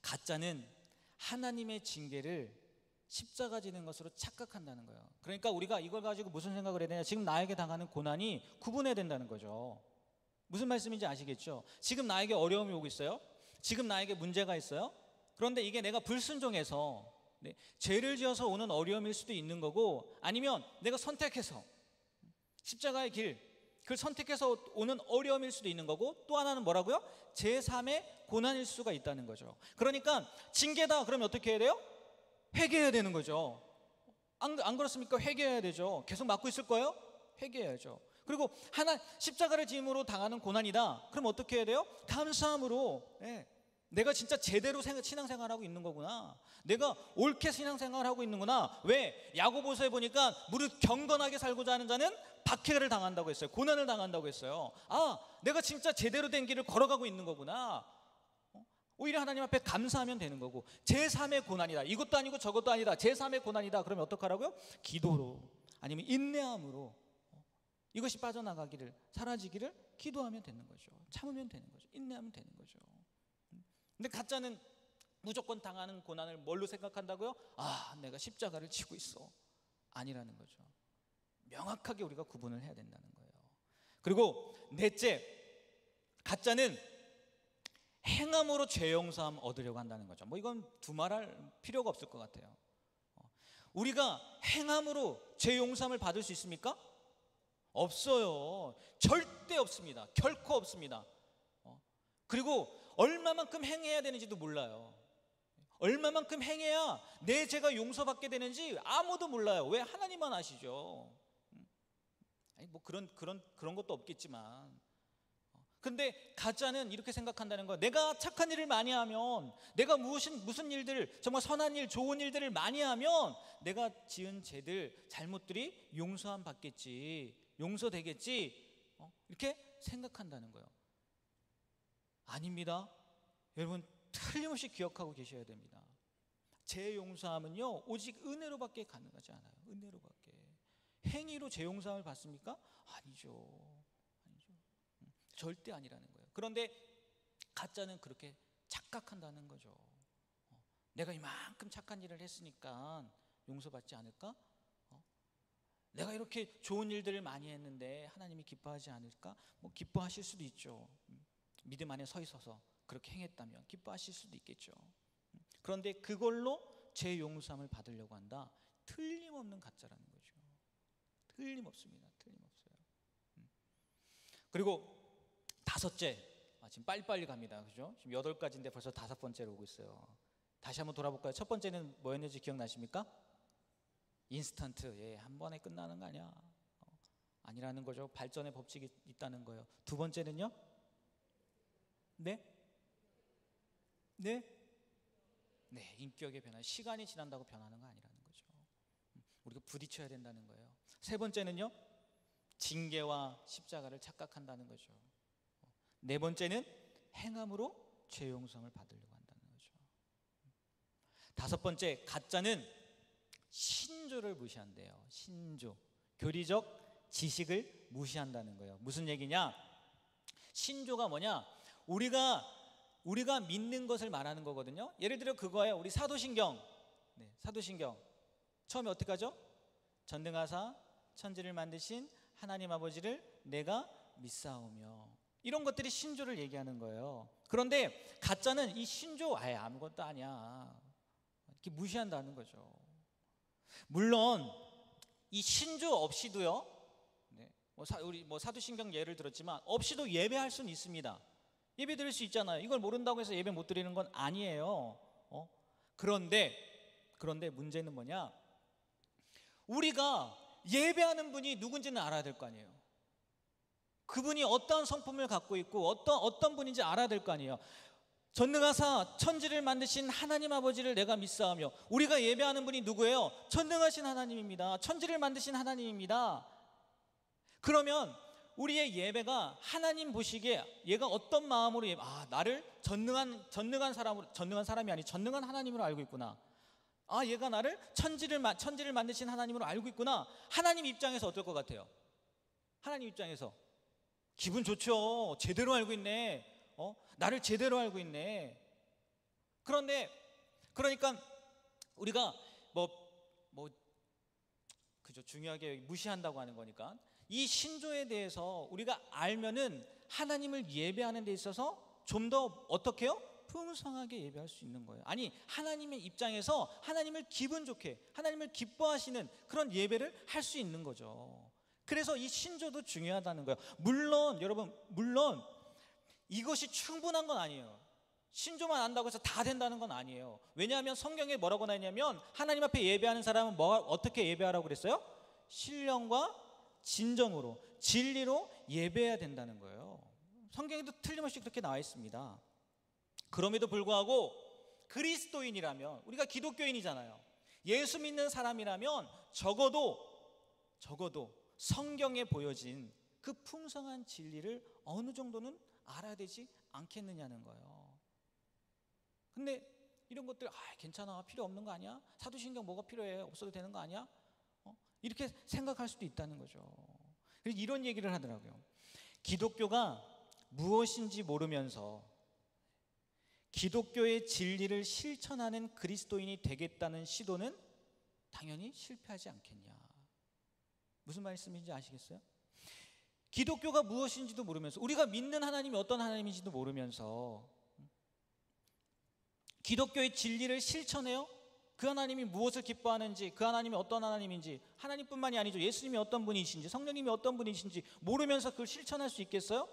가짜는 하나님의 징계를 십자가 지는 것으로 착각한다는 거예요. 그러니까 우리가 이걸 가지고 무슨 생각을 해야 되냐? 지금 나에게 당하는 고난이 구분해야 된다는 거죠. 무슨 말씀인지 아시겠죠? 지금 나에게 어려움이 오고 있어요. 지금 나에게 문제가 있어요. 그런데 이게 내가 불순종해서 죄를 지어서 오는 어려움일 수도 있는 거고, 아니면 내가 선택해서 십자가의 그걸 선택해서 오는 어려움일 수도 있는 거고, 또 하나는 뭐라고요? 제3의 고난일 수가 있다는 거죠. 그러니까 징계다 그러면 어떻게 해야 돼요? 회개해야 되는 거죠. 안 그렇습니까? 회개해야 되죠. 계속 맞고 있을 거예요? 회개해야죠. 그리고 십자가를 짐으로 당하는 고난이다 그럼 어떻게 해야 돼요? 감사함으로, 내가 진짜 제대로 신앙생활하고 있는 거구나, 내가 옳게 신앙생활하고 있는구나. 왜? 야고보서에 보니까 무릇 경건하게 살고자 하는 자는 박해를 당한다고 했어요. 고난을 당한다고 했어요. 내가 진짜 제대로 된 길을 걸어가고 있는 거구나. 오히려 하나님 앞에 감사하면 되는 거고, 제3의 고난이다, 이것도 아니고 저것도 아니다, 제3의 고난이다 그러면 어떡하라고요? 기도로, 아니면 인내함으로 이것이 빠져나가기를, 사라지기를 기도하면 되는 거죠. 참으면 되는 거죠. 인내하면 되는 거죠. 근데 가짜는 무조건 당하는 고난을 뭘로 생각한다고요? 내가 십자가를 지고 있어. 아니라는 거죠. 명확하게 우리가 구분을 해야 된다는 거예요. 그리고 넷째, 가짜는 행함으로 죄 용서함 얻으려고 한다는 거죠. 이건 두말할 필요가 없을 것 같아요. 우리가 행함으로 죄 용서함을 받을 수 있습니까? 없어요. 절대 없습니다. 결코 없습니다. 그리고 얼마만큼 행해야 되는지도 몰라요. 얼마만큼 행해야 내 죄가 용서받게 되는지 아무도 몰라요. 왜? 하나님만 아시죠. 그런 것도 없겠지만, 근데 가짜는 이렇게 생각한다는 거예요. 내가 착한 일을 많이 하면, 내가 무슨 일들을, 정말 선한 일, 좋은 일들을 많이 하면 내가 지은 죄들, 잘못들이 용서함 받겠지, 용서되겠지, 이렇게 생각한다는 거예요. 아닙니다. 여러분 틀림없이 기억하고 계셔야 됩니다. 죄 용서함은요 오직 은혜로밖에 가능하지 않아요. 은혜로밖에. 행위로 죄 용서함을 받습니까? 아니죠. 절대 아니라는 거예요. 그런데 가짜는 그렇게 착각한다는 거죠. 내가 이만큼 착한 일을 했으니까 용서받지 않을까? 내가 이렇게 좋은 일들을 많이 했는데 하나님이 기뻐하지 않을까? 뭐 기뻐하실 수도 있죠. 믿음 안에 서 있어서 그렇게 행했다면 기뻐하실 수도 있겠죠. 그런데 그걸로 죄 용서함을 받으려고 한다? 틀림없는 가짜라는 거죠. 틀림없습니다. 틀림없어요. 그리고 다섯째, 지금 빨리빨리 갑니다. 그죠? 지금 8가지인데 벌써 5번째로 오고 있어요. 다시 한번 돌아볼까요? 첫 번째는 뭐였는지 기억나십니까? 인스턴트. 예, 한 번에 끝나는 거 아니야. 아니라는 거죠. 발전의 법칙이 있다는 거예요. 두 번째는요? 네? 네? 네, 인격의 변화. 시간이 지난다고 변하는 거 아니라는 거죠. 우리가 부딪혀야 된다는 거예요. 세 번째는요? 징계와 십자가를 착각한다는 거죠. 네 번째는 행함으로 죄 용서를 받으려고 한다는 거죠. 다섯 번째, 가짜는 신조를 무시한대요. 신조. 교리적 지식을 무시한다는 거예요. 무슨 얘기냐? 신조가 뭐냐? 우리가 믿는 것을 말하는 거거든요. 예를 들어 그거예요. 우리 사도신경. 네, 사도신경. 처음에 어떻게 하죠? 전능하사 천지를 만드신 하나님 아버지를 내가 믿사오며. 이런 것들이 신조를 얘기하는 거예요. 그런데 가짜는 이 신조 아무것도 아니야. 이렇게 무시한다는 거죠. 물론 이 신조 없이도요. 네, 우리 사도신경 예를 들었지만 없이도 예배할 수는 있습니다. 예배 드릴 수 있잖아요. 이걸 모른다고 해서 예배 못 드리는 건 아니에요. 그런데 문제는 뭐냐? 우리가 예배하는 분이 누군지는 알아야 될 거 아니에요. 그분이 어떤 성품을 갖고 있고 어떤 분인지 알아야 될 거 아니에요. 전능하사 천지를 만드신 하나님 아버지를 내가 믿사오며. 우리가 예배하는 분이 누구예요? 전능하신 하나님입니다. 천지를 만드신 하나님입니다. 그러면 우리의 예배가 하나님 보시기에 얘가 어떤 마음으로 나를 전능한 사람이 아니 전능한 하나님으로 알고 있구나. 얘가 나를 천지를 만드신 하나님으로 알고 있구나. 하나님 입장에서 어떨 것 같아요? 하나님 입장에서 기분 좋죠. 제대로 알고 있네. 나를 제대로 알고 있네. 그러니까 우리가 그죠, 중요하게 무시한다고 하는 거니까 이 신조에 대해서 우리가 알면은 하나님을 예배하는 데 있어서 좀 더 어떻게 해요? 풍성하게 예배할 수 있는 거예요. 아니, 하나님의 입장에서 하나님을 기분 좋게, 하나님을 기뻐하시는 그런 예배를 할 수 있는 거죠. 그래서 이 신조도 중요하다는 거예요. 물론 이것이 충분한 건 아니에요. 신조만 안다고 해서 다 된다는 건 아니에요. 왜냐하면 성경에 뭐라고 나있냐면 하나님 앞에 예배하는 사람은 어떻게 예배하라고 그랬어요? 신령과 진정으로, 진리로 예배해야 된다는 거예요. 성경에도 틀림없이 그렇게 나와 있습니다. 그럼에도 불구하고 그리스도인이라면, 우리가 기독교인이잖아요. 예수 믿는 사람이라면 적어도 성경에 보여진 그 풍성한 진리를 어느 정도는 알아야 되지 않겠느냐는 거예요. 근데 이런 것들 괜찮아, 필요 없는 거 아니야? 사도신경 뭐가 필요해? 없어도 되는 거 아니야? 이렇게 생각할 수도 있다는 거죠. 그래서 이런 얘기를 하더라고요. 기독교가 무엇인지 모르면서 기독교의 진리를 실천하는 그리스도인이 되겠다는 시도는 당연히 실패하지 않겠냐. 무슨 말씀인지 아시겠어요? 기독교가 무엇인지도 모르면서, 우리가 믿는 하나님이 어떤 하나님인지도 모르면서 기독교의 진리를 실천해요? 그 하나님이 무엇을 기뻐하는지, 그 하나님이 어떤 하나님인지, 하나님뿐만이 아니죠, 예수님이 어떤 분이신지, 성령님이 어떤 분이신지 모르면서 그걸 실천할 수 있겠어요?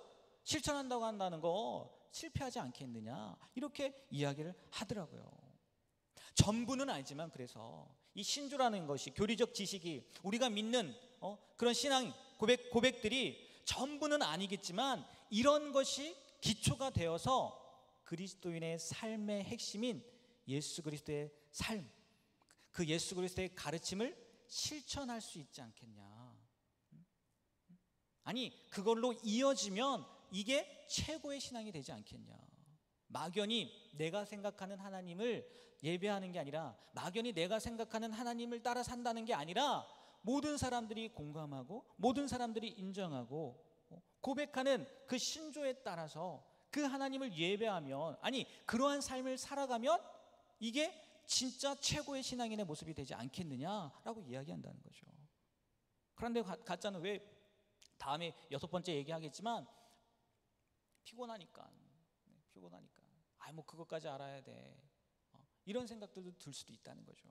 실천한다고 한다는 거 실패하지 않겠느냐, 이렇게 이야기를 하더라고요. 전부는 아니지만, 그래서 이 신조라는 것이, 교리적 지식이, 우리가 믿는 그런 신앙 고백들이 전부는 아니겠지만 이런 것이 기초가 되어서 그리스도인의 삶의 핵심인 예수 그리스도의 삶, 그 예수 그리스도의 가르침을 실천할 수 있지 않겠냐. 아니, 그걸로 이어지면 이게 최고의 신앙이 되지 않겠냐. 막연히 내가 생각하는 하나님을 예배하는 게 아니라, 막연히 내가 생각하는 하나님을 따라 산다는 게 아니라, 모든 사람들이 공감하고 모든 사람들이 인정하고 고백하는 그 신조에 따라서 그 하나님을 예배하면, 아니 그러한 삶을 살아가면 이게 진짜 최고의 신앙인의 모습이 되지 않겠느냐라고 이야기한다는 거죠. 그런데 가짜는 왜 다음에 6번째 얘기하겠지만 피곤하니까 뭐 그것까지 알아야 돼. 이런 생각들도 들 수도 있다는 거죠.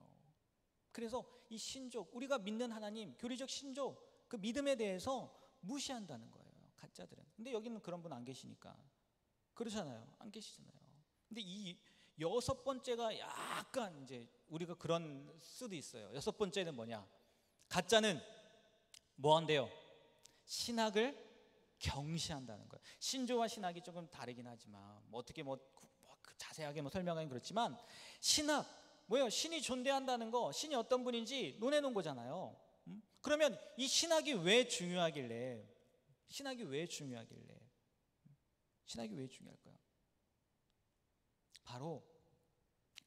그래서 이 신족, 우리가 믿는 하나님, 교리적 신족, 그 믿음에 대해서 무시한다는 거예요, 가짜들은. 근데 여기는 그런 분 안 계시니까. 그러잖아요, 안 계시잖아요. 근데 이 6번째가 약간 이제 우리가 그런 수도 있어요. 6번째는 뭐냐? 가짜는 뭐 한대요? 신학을 경시한다는 거예요. 신조와 신학이 조금 다르긴 하지만 뭐 어떻게 자세하게 설명하긴 그렇지만, 신학 뭐예요? 신이 존재한다는 거, 신이 어떤 분인지 논해놓은 거잖아요. 그러면 이 신학이 왜 중요하길래? 신학이 왜 중요할까요? 바로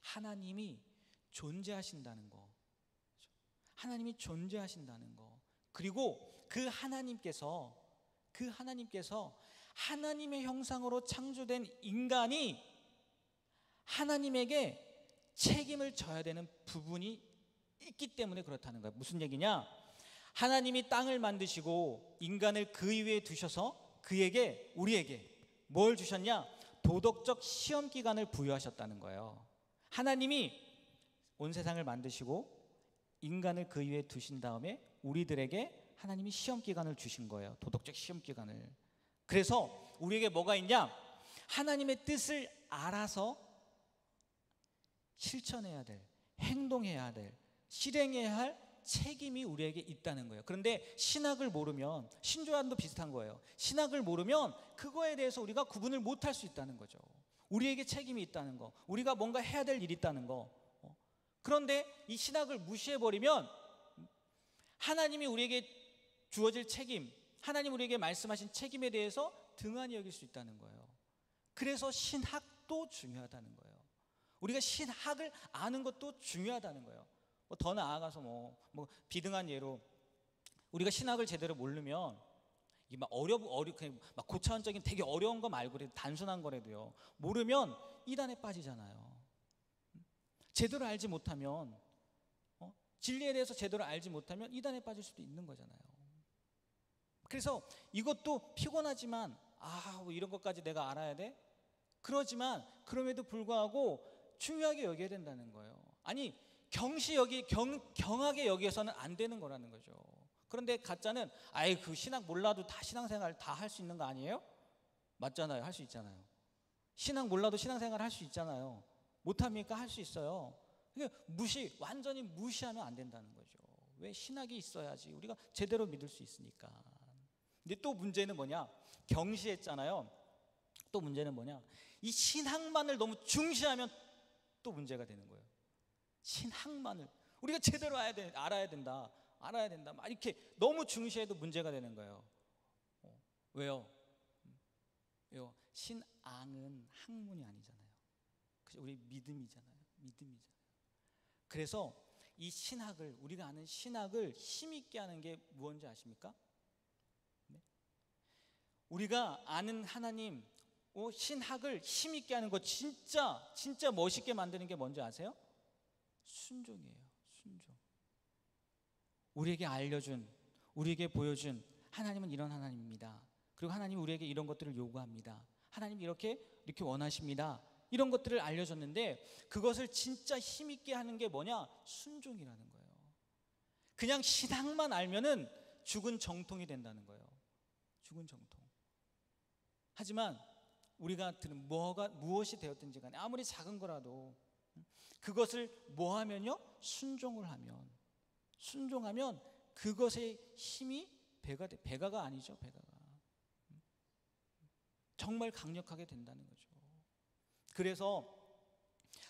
하나님이 존재하신다는 거, 하나님이 존재하신다는 거, 그리고 그 하나님께서 하나님의 형상으로 창조된 인간이 하나님에게 책임을 져야 되는 부분이 있기 때문에 그렇다는 거예요. 무슨 얘기냐? 하나님이 땅을 만드시고 인간을 그 위에 두셔서 우리에게 뭘 주셨냐? 도덕적 시험 기간을 부여하셨다는 거예요. 하나님이 온 세상을 만드시고 인간을 그 위에 두신 다음에 우리들에게 하나님이 시험 기간을 주신 거예요. 도덕적 시험 기간을. 그래서 우리에게 뭐가 있냐? 하나님의 뜻을 알아서 실천해야 될, 행동해야 될, 실행해야 할 책임이 우리에게 있다는 거예요. 그런데 신학을 모르면, 신조와도 비슷한 거예요. 신학을 모르면 그거에 대해서 우리가 구분을 못할 수 있다는 거죠. 우리에게 책임이 있다는 거, 우리가 뭔가 해야 될 일이 있다는 거. 그런데 이 신학을 무시해버리면 하나님이 우리에게 주어질 책임, 하나님 우리에게 말씀하신 책임에 대해서 등한히 여길 수 있다는 거예요. 그래서 신학도 중요하다는 거예요. 우리가 신학을 아는 것도 중요하다는 거예요. 더 나아가서 비등한 예로, 우리가 신학을 제대로 모르면 이게 막 그냥 막 고차원적인 되게 어려운 거 말고 단순한 거라도요, 모르면 이단에 빠지잖아요. 제대로 알지 못하면, 진리에 대해서 제대로 알지 못하면 이단에 빠질 수도 있는 거잖아요. 그래서 이것도 피곤하지만 뭐 이런 것까지 내가 알아야 돼? 그러지만 그럼에도 불구하고 중요하게 여겨야 된다는 거예요. 아니, 경하게 여기서는 안 되는 거라는 거죠. 그런데 가짜는 그 신학 몰라도 다 신앙생활 다 할 수 있는 거 아니에요? 맞잖아요. 할 수 있잖아요. 신학 몰라도 신앙생활 할 수 있잖아요. 못합니까? 할 수 있어요. 완전히 무시하면 안 된다는 거죠. 왜? 신학이 있어야지 우리가 제대로 믿을 수 있으니까. 근데 또 문제는 뭐냐? 경시했잖아요. 또 문제는 뭐냐? 이 신학만을 너무 중시하면 또 문제가 되는 거예요. 신학만을 우리가 제대로 알아야 된다 막 이렇게 너무 중시해도 문제가 되는 거예요. 왜요? 신앙은 학문이 아니잖아요. 우리 믿음이잖아요. 그래서 이 신학을, 우리가 아는 신학을 힘있게 하는 게 무엇인지 아십니까? 네? 우리가 아는 하나님, 신학을 힘있게 하는 거, 진짜 멋있게 만드는 게 뭔지 아세요? 순종이에요. 순종. 우리에게 알려준, 우리에게 보여준 하나님은 이런 하나님입니다. 그리고 하나님이 우리에게 이런 것들을 요구합니다. 하나님이 이렇게 원하십니다. 이런 것들을 알려줬는데, 그것을 진짜 힘있게 하는 게 뭐냐? 순종이라는 거예요. 그냥 신학만 알면은 죽은 정통이 된다는 거예요. 죽은 정통. 하지만 우리가 들은 무엇이 되었든지 간에 아무리 작은 거라도 그것을 뭐 하면요? 순종하면 그것의 힘이 배가가 아니죠. 배가가 정말 강력하게 된다는 거죠. 그래서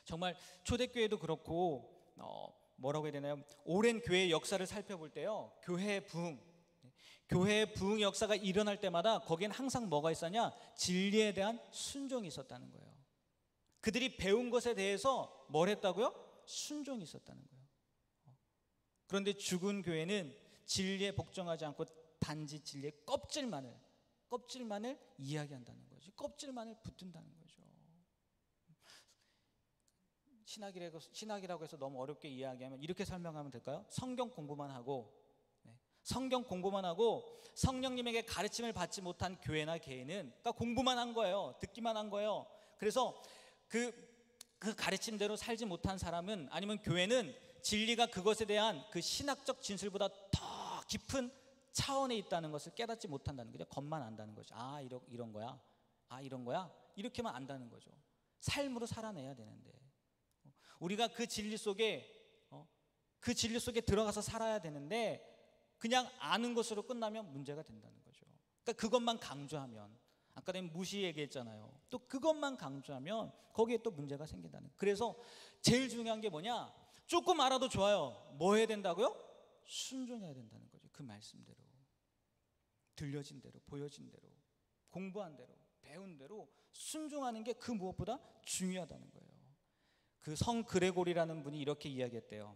정말 초대교회도 그렇고 뭐라고 해야 되나요? 오랜 교회의 역사를 살펴볼 때요, 교회의 부흥 역사가 일어날 때마다 거기엔 항상 뭐가 있었냐? 진리에 대한 순종이 있었다는 거예요. 그들이 배운 것에 대해서 뭘 했다고요? 순종이 있었다는 거예요. 그런데 죽은 교회는 진리에 복종하지 않고 단지 진리의 껍질만을 이야기한다는 거죠. 껍질만을 붙든다는 거죠. 신학이라고 해서 너무 어렵게 이야기하면 이렇게 설명하면 될까요? 성경 공부만 하고 성경 공부만 하고 성령님에게 가르침을 받지 못한 교회나 개인은, 그러니까 공부만 한 거예요. 듣기만 한 거예요. 그래서 그 가르침대로 살지 못한 사람은, 아니면 교회는 진리가 그것에 대한 그 신학적 진술보다 더 깊은 차원에 있다는 것을 깨닫지 못한다는 거죠. 겉만 안다는 거죠. 아, 이런 거야. 아, 이런 거야. 이렇게만 안다는 거죠. 삶으로 살아내야 되는데, 우리가 그 진리 속에 들어가서 살아야 되는데, 그냥 아는 것으로 끝나면 문제가 된다는 거죠. 그러니까 그것만 강조하면, 아까 내가 무시 얘기했잖아요. 또 그것만 강조하면 거기에 또 문제가 생긴다는 거예요. 그래서 제일 중요한 게 뭐냐? 조금 알아도 좋아요. 뭐 해야 된다고요? 순종해야 된다는 거죠. 그 말씀대로, 들려진 대로, 보여진 대로, 공부한 대로, 배운 대로 순종하는 게 그 무엇보다 중요하다는 거예요. 그 성 그레고리라는 분이 이렇게 이야기했대요.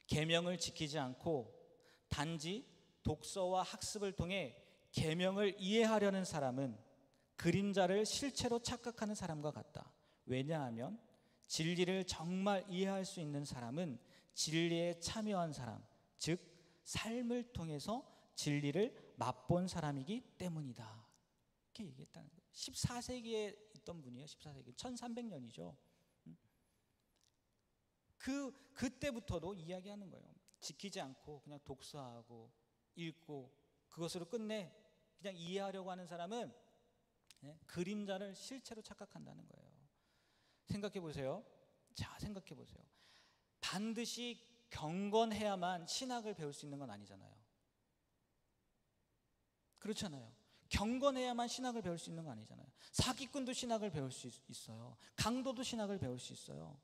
계명을 지키지 않고 단지 독서와 학습을 통해 계명을 이해하려는 사람은 그림자를 실체로 착각하는 사람과 같다. 왜냐하면 진리를 정말 이해할 수 있는 사람은 진리에 참여한 사람, 즉 삶을 통해서 진리를 맛본 사람이기 때문이다. 이렇게 얘기했다는 거예요. 14세기에 있던 분이에요. 14세기 1300년이죠. 그때부터도 이야기하는 거예요. 지키지 않고 그냥 독서하고 읽고 그것으로 끝내 그냥 이해하려고 하는 사람은 그림자를 실체로 착각한다는 거예요. 생각해 보세요. 자, 생각해 보세요. 반드시 경건해야만 신학을 배울 수 있는 건 아니잖아요. 그렇잖아요. 경건해야만 신학을 배울 수 있는 건 아니잖아요. 사기꾼도 신학을 배울 수 있어요. 강도도 신학을 배울 수 있어요.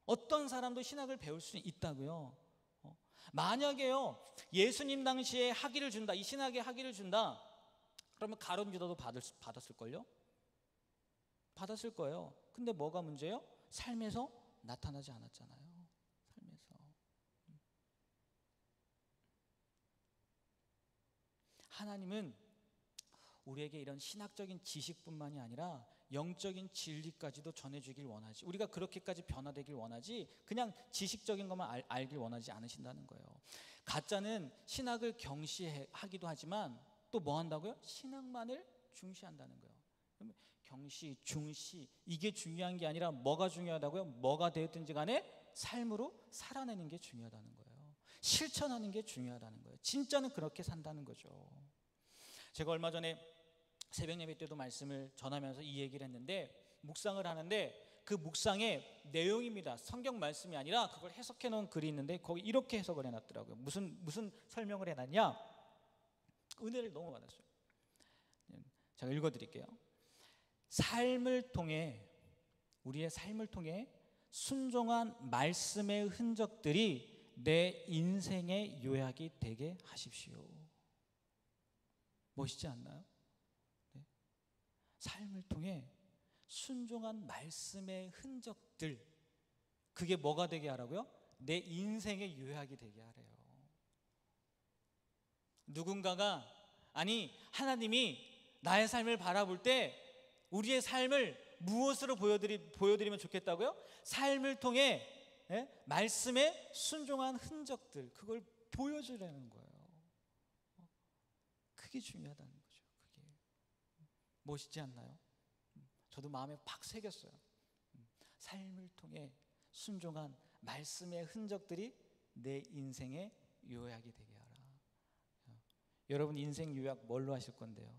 어떤 사람도 신학을 배울 수 있다고요. 만약에요, 예수님 당시에 학위를 준다, 이 신학의 학위를 준다, 그러면 가룟 유다도 받았을걸요? 받았을 거예요. 근데 뭐가 문제예요? 삶에서 나타나지 않았잖아요. 삶에서. 하나님은 우리에게 이런 신학적인 지식뿐만이 아니라 영적인 진리까지도 전해주길 원하지, 우리가 그렇게까지 변화되길 원하지, 그냥 지식적인 것만 알길 원하지 않으신다는 거예요. 가짜는 신학을 경시하기도 하지만 또 뭐 한다고요? 신학만을 중시한다는 거예요. 경시, 중시, 이게 중요한 게 아니라 뭐가 중요하다고요? 뭐가 되었든지 간에 삶으로 살아내는 게 중요하다는 거예요. 실천하는 게 중요하다는 거예요. 진짜는 그렇게 산다는 거죠. 제가 얼마 전에 새벽 예배 때도 말씀을 전하면서 이 얘기를 했는데, 묵상을 하는데 그 묵상의 내용입니다. 성경 말씀이 아니라 그걸 해석해 놓은 글이 있는데 거기 이렇게 해석을 해놨더라고요. 무슨 설명을 해놨냐? 은혜를 너무 받았어요. 제가 읽어드릴게요. 삶을 통해, 우리의 삶을 통해 순종한 말씀의 흔적들이 내 인생의 요약이 되게 하십시오. 멋있지 않나요? 네. 삶을 통해 순종한 말씀의 흔적들, 그게 뭐가 되게 하라고요? 내 인생의 요약이 되게 하래요. 누군가가, 아니 하나님이 나의 삶을 바라볼 때 우리의 삶을 무엇으로 보여드리면 좋겠다고요? 삶을 통해 말씀에 순종한 흔적들, 그걸 보여주려는 거예요. 그게 중요하다는 거죠. 그게 멋있지 않나요? 저도 마음에 팍 새겼어요. 삶을 통해 순종한 말씀의 흔적들이 내 인생의 요약이 되게 하라. 여러분 인생 요약 뭘로 하실 건데요?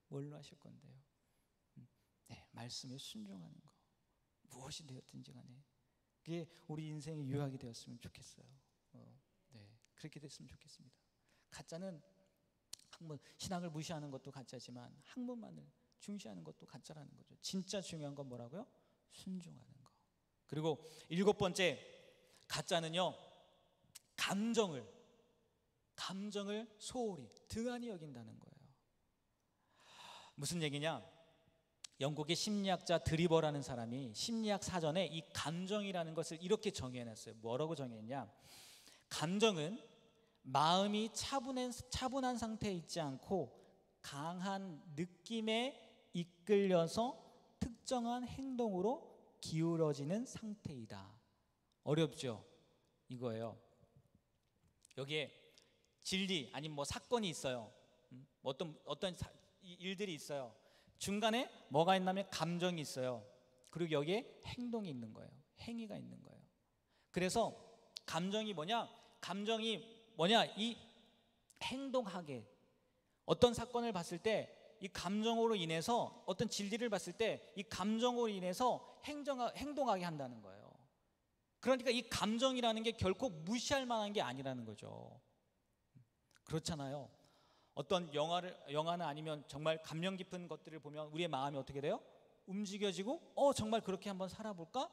뭘로 하실 건데요? 네, 말씀에 순종하는 거. 무엇이 되었든지 간에 그게 우리 인생의 요약이 되었으면 좋겠어요. 네, 그렇게 됐으면 좋겠습니다. 가짜는 학문, 신학을 무시하는 것도 가짜지만 학문만을 중시하는 것도 가짜라는 거죠. 진짜 중요한 건 뭐라고요? 순종하는 거. 그리고 7번째, 가짜는요, 감정을 소홀히 등한히 여긴다는 거예요. 무슨 얘기냐? 영국의 심리학자 드리버라는 사람이 심리학 사전에 이 감정이라는 것을 이렇게 정의해놨어요. 뭐라고 정의했냐? 감정은 마음이 차분한 상태에 있지 않고 강한 느낌에 이끌려서 특정한 행동으로 기울어지는 상태이다. 어렵죠? 이거예요. 여기에 진리 아니면 뭐 사건이 있어요. 어떤 일들이 있어요. 중간에 뭐가 있냐면 감정이 있어요. 그리고 여기에 행동이 있는 거예요. 행위가 있는 거예요. 그래서 감정이 뭐냐? 이 행동하게, 어떤 사건을 봤을 때 이 감정으로 인해서, 어떤 진리를 봤을 때 이 감정으로 인해서 행동하게 한다는 거예요. 그러니까 이 감정이라는 게 결코 무시할 만한 게 아니라는 거죠. 그렇잖아요. 어떤 영화는 아니면 정말 감명 깊은 것들을 보면 우리의 마음이 어떻게 돼요? 움직여지고 정말 그렇게 한번 살아볼까?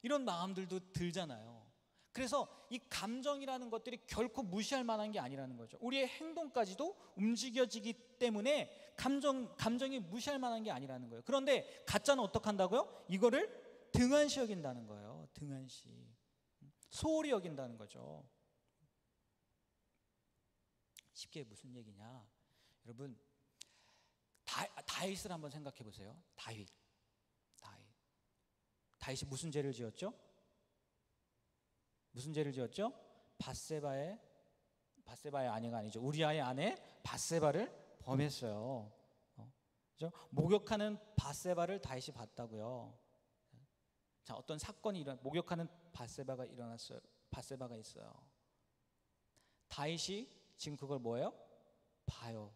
이런 마음들도 들잖아요. 그래서 이 감정이라는 것들이 결코 무시할 만한 게 아니라는 거죠. 우리의 행동까지도 움직여지기 때문에 감정이 무시할 만한 게 아니라는 거예요. 그런데 가짜는 어떻게 한다고요? 이거를 등한시 여긴다는 거예요. 등한시. 소홀히 여긴다는 거죠. 쉽게 무슨 얘기냐? 여러분, 다윗을 한번 생각해 보세요. 다윗이 무슨 죄를 지었죠? 무슨 죄를 지었죠? 바세바의 아내가 아니죠. 우리아의 아내 바세바를 범했어요. 그렇죠? 목욕하는 바세바를 다윗이 봤다고요. 자, 어떤 사건이 목욕하는 바세바가 있어요. 다윗이 지금 그걸 뭐예요? 봐요.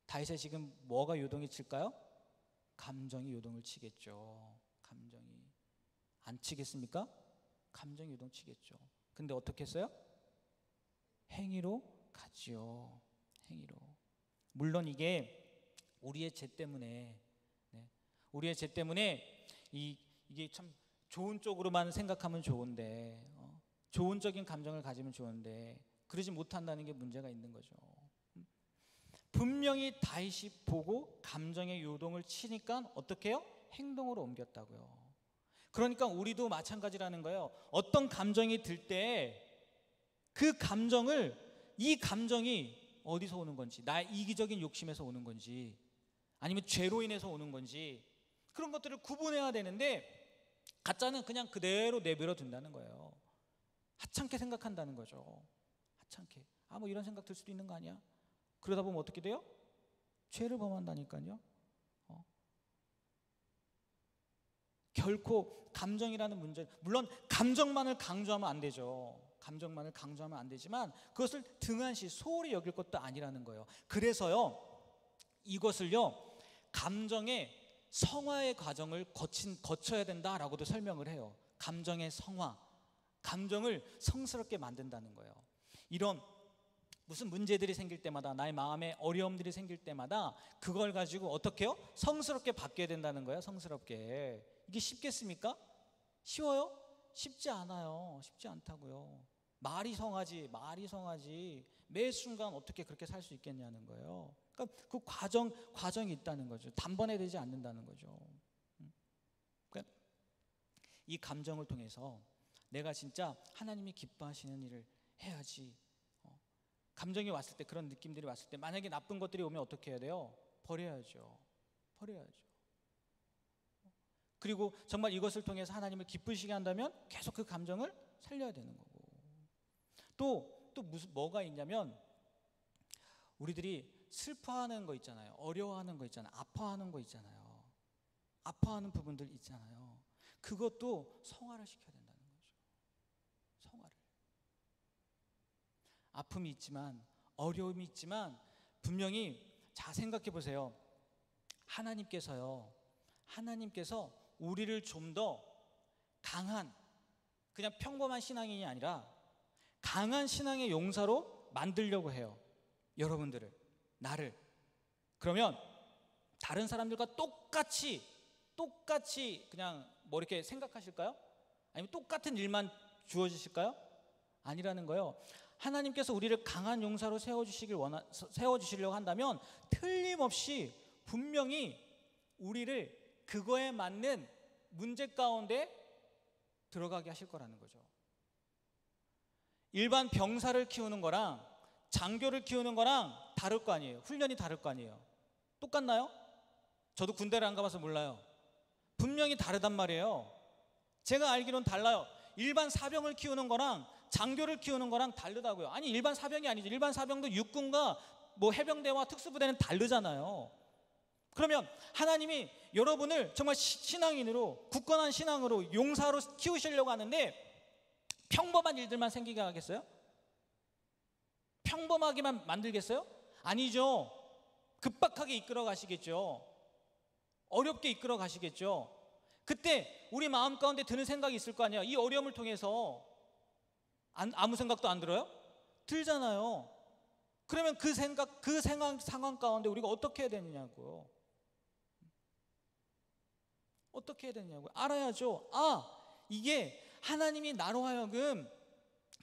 다윗의 지금 뭐가 요동이 칠까요? 감정이 요동을 치겠죠. 감정이 안 치겠습니까? 감정이 요동치겠죠. 근데 어떻게 했어요? 행위로 가지요. 행위로. 물론 이게 우리의 죄 때문에, 우리의 죄 때문에 이게 참 좋은 쪽으로만 생각하면 좋은데, 좋은적인 감정을 가지면 좋은데 그러지 못한다는 게 문제가 있는 거죠. 분명히 다윗이 보고 감정의 요동을 치니까 어떻게 해요? 행동으로 옮겼다고요. 그러니까 우리도 마찬가지라는 거예요. 어떤 감정이 들 때 이 감정이 어디서 오는 건지, 나의 이기적인 욕심에서 오는 건지, 아니면 죄로 인해서 오는 건지, 그런 것들을 구분해야 되는데 가짜는 그냥 그대로 내버려 둔다는 거예요. 하찮게 생각한다는 거죠. 하찮게. 뭐 이런 생각 들 수도 있는 거 아니야? 그러다 보면 어떻게 돼요? 죄를 범한다니까요. 결코 감정이라는 문제, 물론 감정만을 강조하면 안 되죠. 감정만을 강조하면 안 되지만 그것을 등한시 소홀히 여길 것도 아니라는 거예요. 그래서요, 이것을요, 감정의 성화의 과정을 거쳐야 된다라고도 설명을 해요. 감정의 성화, 감정을 성스럽게 만든다는 거예요. 이런 무슨 문제들이 생길 때마다, 나의 마음에 어려움들이 생길 때마다 그걸 가지고 어떻게 해요? 성스럽게 바뀌어야 된다는 거예요. 성스럽게. 이게 쉽겠습니까? 쉬워요? 쉽지 않아요. 쉽지 않다고요. 말이 성하지 매 순간 어떻게 그렇게 살 수 있겠냐는 거예요. 그러니까 그 과정이 있다는 거죠. 단번에 되지 않는다는 거죠. 그러니까 이 감정을 통해서 내가 진짜 하나님이 기뻐하시는 일을 해야지. 감정이 왔을 때, 그런 느낌들이 왔을 때, 만약에 나쁜 것들이 오면 어떻게 해야 돼요? 버려야죠. 그리고 정말 이것을 통해서 하나님을 기쁘시게 한다면 계속 그 감정을 살려야 되는 거고. 또 뭐가 있냐면, 우리들이 슬퍼하는 거 있잖아요. 어려워하는 거 있잖아요. 아파하는 거 있잖아요. 아파하는 부분들 있잖아요. 그것도 성화를 시켜야 된다는 거죠. 성화를. 아픔이 있지만, 어려움이 있지만, 분명히 자 생각해 보세요. 하나님께서 우리를 좀 더 강한, 그냥 평범한 신앙인이 아니라 강한 신앙의 용사로 만들려고 해요. 여러분들을, 나를. 그러면 다른 사람들과 똑같이 그냥 뭐 이렇게 생각하실까요? 아니면 똑같은 일만 주어지실까요? 아니라는 거예요. 하나님께서 우리를 강한 용사로 세워주시려고 한다면 틀림없이 분명히 우리를 그거에 맞는 문제 가운데 들어가게 하실 거라는 거죠. 일반 병사를 키우는 거랑 장교를 키우는 거랑 다를 거 아니에요. 훈련이 다를 거 아니에요. 똑같나요? 저도 군대를 안 가봐서 몰라요. 분명히 다르단 말이에요. 제가 알기로는 달라요. 일반 사병을 키우는 거랑 장교를 키우는 거랑 다르다고요. 아니 일반 사병이 아니죠. 일반 사병도 육군과 뭐 해병대와 특수부대는 다르잖아요. 그러면 하나님이 여러분을 정말 신앙인으로, 굳건한 신앙으로, 용사로 키우시려고 하는데 평범한 일들만 생기게 하겠어요? 평범하게만 만들겠어요? 아니죠. 급박하게 이끌어 가시겠죠. 어렵게 이끌어 가시겠죠. 그때 우리 마음 가운데 드는 생각이 있을 거 아니야. 이 어려움을 통해서 아무 생각도 안 들어요? 들잖아요. 그러면 그 상황 가운데 우리가 어떻게 해야 되느냐고요. 어떻게 해야 되냐고요. 알아야죠. 이게 하나님이 나로 하여금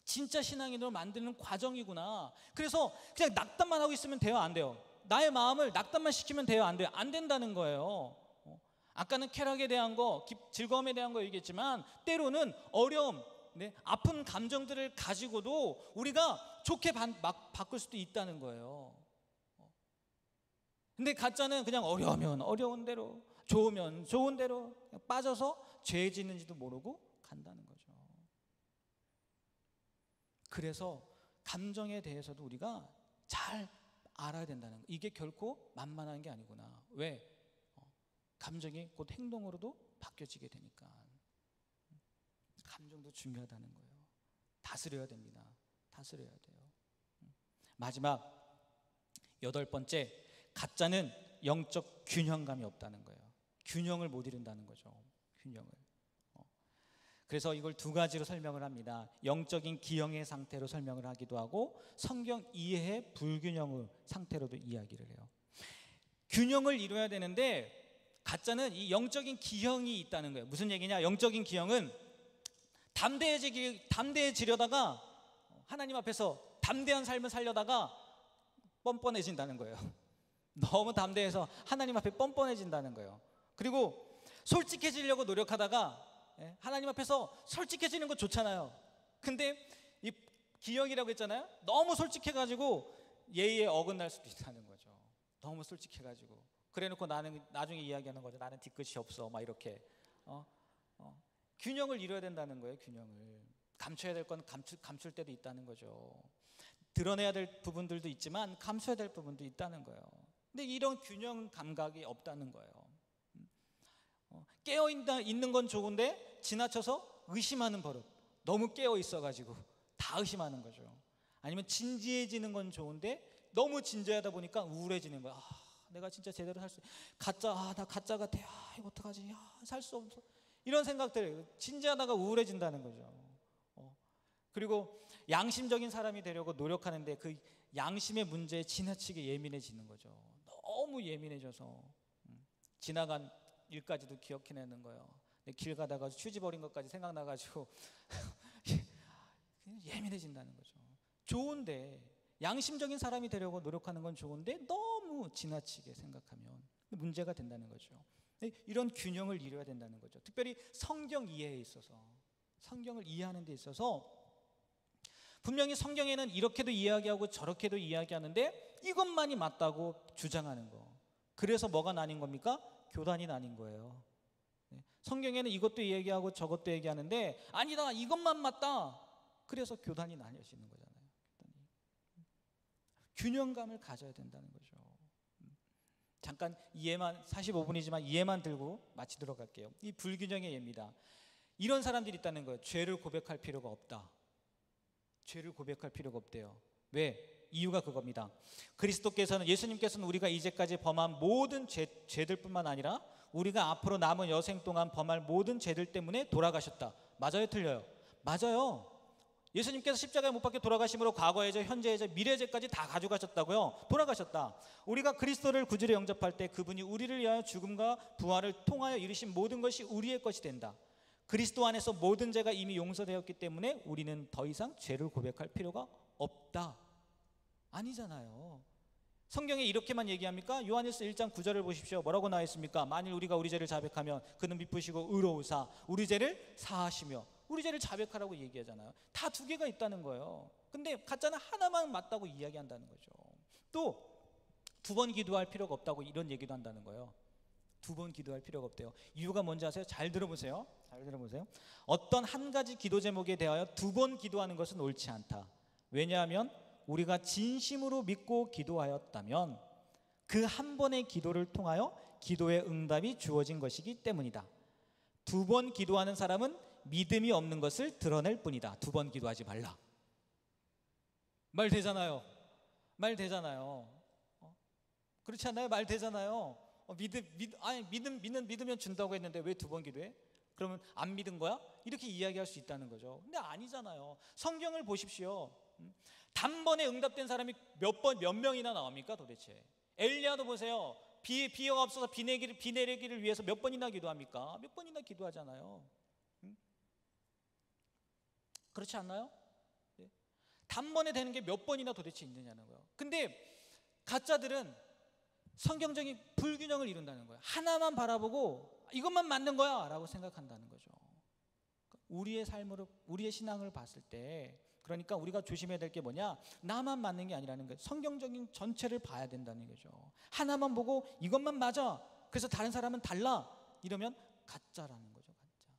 진짜 신앙인으로 만드는 과정이구나. 그래서 그냥 낙담만 하고 있으면 돼요? 안 돼요? 나의 마음을 낙담만 시키면 돼요? 안 돼요? 안 된다는 거예요. 아까는 쾌락에 대한 거, 즐거움에 대한 거 얘기했지만 때로는 어려움, 아픈 감정들을 가지고도 우리가 좋게 바꿀 수도 있다는 거예요. 근데 가짜는 그냥 어려우면 어려운 대로, 좋으면 좋은 대로 빠져서 죄 짓는지도 모르고 간다는 거죠. 그래서 감정에 대해서도 우리가 잘 알아야 된다는 거예요. 이게 결코 만만한 게 아니구나. 왜? 감정이 곧 행동으로도 바뀌어지게 되니까. 감정도 중요하다는 거예요. 다스려야 됩니다. 다스려야 돼요. 마지막 8번째, 가짜는 영적 균형감이 없다는 거예요. 균형을 못 이룬다는 거죠. 균형을. 그래서 이걸 두 가지로 설명을 합니다. 영적인 기형의 상태로 설명을 하기도 하고 성경 이해의 불균형의 상태로도 이야기를 해요. 균형을 이루어야 되는데 가짜는 이 영적인 기형이 있다는 거예요. 무슨 얘기냐? 영적인 기형은 담대해지려다가 하나님 앞에서 담대한 삶을 살려다가 뻔뻔해진다는 거예요. 너무 담대해서 하나님 앞에 뻔뻔해진다는 거예요. 그리고 솔직해지려고 노력하다가 하나님 앞에서 솔직해지는 거 좋잖아요. 근데 이 기형이라고 했잖아요. 너무 솔직해가지고 예의에 어긋날 수도 있다는 거죠. 너무 솔직해가지고 그래놓고 나는 나중에 이야기하는 거죠. 나는 뒤끝이 없어 막 이렇게. 균형을 이뤄야 된다는 거예요. 균형을 감춰야 될 건 감출 때도 있다는 거죠. 드러내야 될 부분들도 있지만 감춰야 될 부분도 있다는 거예요. 근데 이런 균형 감각이 없다는 거예요. 깨어 있는 건 좋은데 지나쳐서 의심하는 버릇. 너무 깨어 있어가지고 다 의심하는 거죠. 아니면 진지해지는 건 좋은데 너무 진지하다 보니까 우울해지는 거야. 내가 진짜 제대로 살 수, 나 가짜 같아. 이거 어떡하지? 살 수 없어. 이런 생각들, 진지하다가 우울해진다는 거죠. 그리고 양심적인 사람이 되려고 노력하는데 그 양심의 문제에 지나치게 예민해지는 거죠. 너무 예민해져서 지나간 일까지도 기억해내는 거예요. 길 가다가 휴지 버린 것까지 생각나가지고 예민해진다는 거죠. 좋은데 양심적인 사람이 되려고 노력하는 건 좋은데 너무 지나치게 생각하면 문제가 된다는 거죠. 이런 균형을 이뤄야 된다는 거죠. 특별히 성경 이해에 있어서, 성경을 이해하는 데 있어서 분명히 성경에는 이렇게도 이야기하고 저렇게도 이야기하는데 이것만이 맞다고 주장하는 거. 그래서 뭐가 나뉜 겁니까? 교단이 나뉜 거예요. 성경에는 이것도 얘기하고 저것도 얘기하는데 아니다, 이것만 맞다. 그래서 교단이 나뉘어지는 거잖아요. 균형감을 가져야 된다는 거죠. 잠깐 이해만, 45분이지만 이해만 들고 마치도록 할게요. 이 불균형의 예입니다. 이런 사람들이 있다는 거예요. 죄를 고백할 필요가 없다. 죄를 고백할 필요가 없대요. 왜? 이유가 그겁니다. 예수님께서는 우리가 이제까지 범한 모든 죄들뿐만 아니라 우리가 앞으로 남은 여생 동안 범할 모든 죄들 때문에 돌아가셨다. 맞아요? 틀려요? 맞아요. 예수님께서 십자가에 못 박혀 돌아가심으로 과거의 죄, 현재의 죄, 미래의 죄까지 다 가져가셨다고요. 돌아가셨다. 우리가 그리스도를 구주로 영접할 때 그분이 우리를 위하여 죽음과 부활을 통하여 이루신 모든 것이 우리의 것이 된다. 그리스도 안에서 모든 죄가 이미 용서되었기 때문에 우리는 더 이상 죄를 고백할 필요가 없다. 아니잖아요. 성경에 이렇게만 얘기합니까? 요한일서 1장 9절을 보십시오. 뭐라고 나와 있습니까? 만일 우리가 우리 죄를 자백하면 그는 미쁘시고 의로우사 우리 죄를 사하시며, 우리 죄를 자백하라고 얘기하잖아요. 다 두 개가 있다는 거예요. 근데 가짜는 하나만 맞다고 이야기한다는 거죠. 또 두 번 기도할 필요가 없다고 이런 얘기도 한다는 거예요. 두 번 기도할 필요가 없대요. 이유가 뭔지 아세요? 잘 들어보세요. 잘 들어보세요. 어떤 한 가지 기도 제목에 대하여 두 번 기도하는 것은 옳지 않다. 왜냐하면 우리가 진심으로 믿고 기도하였다면 그 한 번의 기도를 통하여 기도의 응답이 주어진 것이기 때문이다. 두 번 기도하는 사람은 믿음이 없는 것을 드러낼 뿐이다. 두 번 기도하지 말라. 말 되잖아요. 말 되잖아요. 그렇지 않나요? 말 되잖아요. 믿으면 준다고 했는데 왜 두 번 기도해? 그러면 안 믿은 거야? 이렇게 이야기할 수 있다는 거죠. 근데 아니잖아요. 성경을 보십시오. 단번에 응답된 사람이 몇 명이나 나옵니까 도대체? 엘리야도 보세요. 비가 없어서 비 내리기를 위해서 몇 번이나 기도합니까? 몇 번이나 기도하잖아요. 그렇지 않나요? 단번에 되는 게 몇 번이나 도대체 있느냐는 거예요. 근데 가짜들은 성경적인 불균형을 이룬다는 거예요. 하나만 바라보고 이것만 맞는 거야 라고 생각한다는 거죠. 우리의 삶으로, 우리의 신앙을 봤을 때, 그러니까 우리가 조심해야 될 게 뭐냐, 나만 맞는 게 아니라는 거예요. 성경적인 전체를 봐야 된다는 거죠. 하나만 보고 이것만 맞아, 그래서 다른 사람은 달라, 이러면 가짜라는 거죠. 가짜.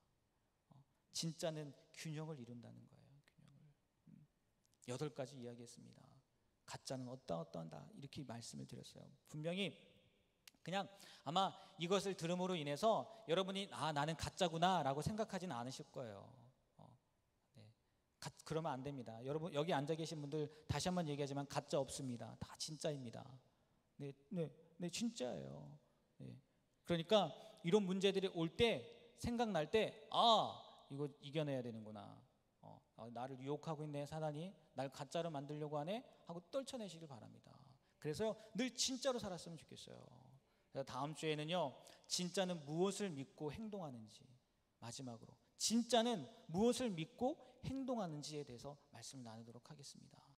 진짜는 균형을 이룬다는 거예요. 균형을. 8가지 이야기했습니다. 가짜는 어떠한다 이렇게 말씀을 드렸어요. 분명히 그냥 아마 이것을 들음으로 인해서 여러분이 나는 가짜구나 라고 생각하지는 않으실 거예요. 그러면 안 됩니다. 여러분 여기 앉아 계신 분들 다시 한번 얘기하지만 가짜 없습니다. 다 진짜입니다. 네, 진짜예요. 네. 그러니까 이런 문제들이 올 때, 생각날 때, 이거 이겨내야 되는구나. 나를 유혹하고 있네 사단이, 날 가짜로 만들려고 하네 하고 떨쳐내시길 바랍니다. 그래서 늘 진짜로 살았으면 좋겠어요. 그래서 다음 주에는요, 진짜는 무엇을 믿고 행동하는지, 마지막으로 진짜는 무엇을 믿고 행동하는지에 대해서 말씀을 나누도록 하겠습니다.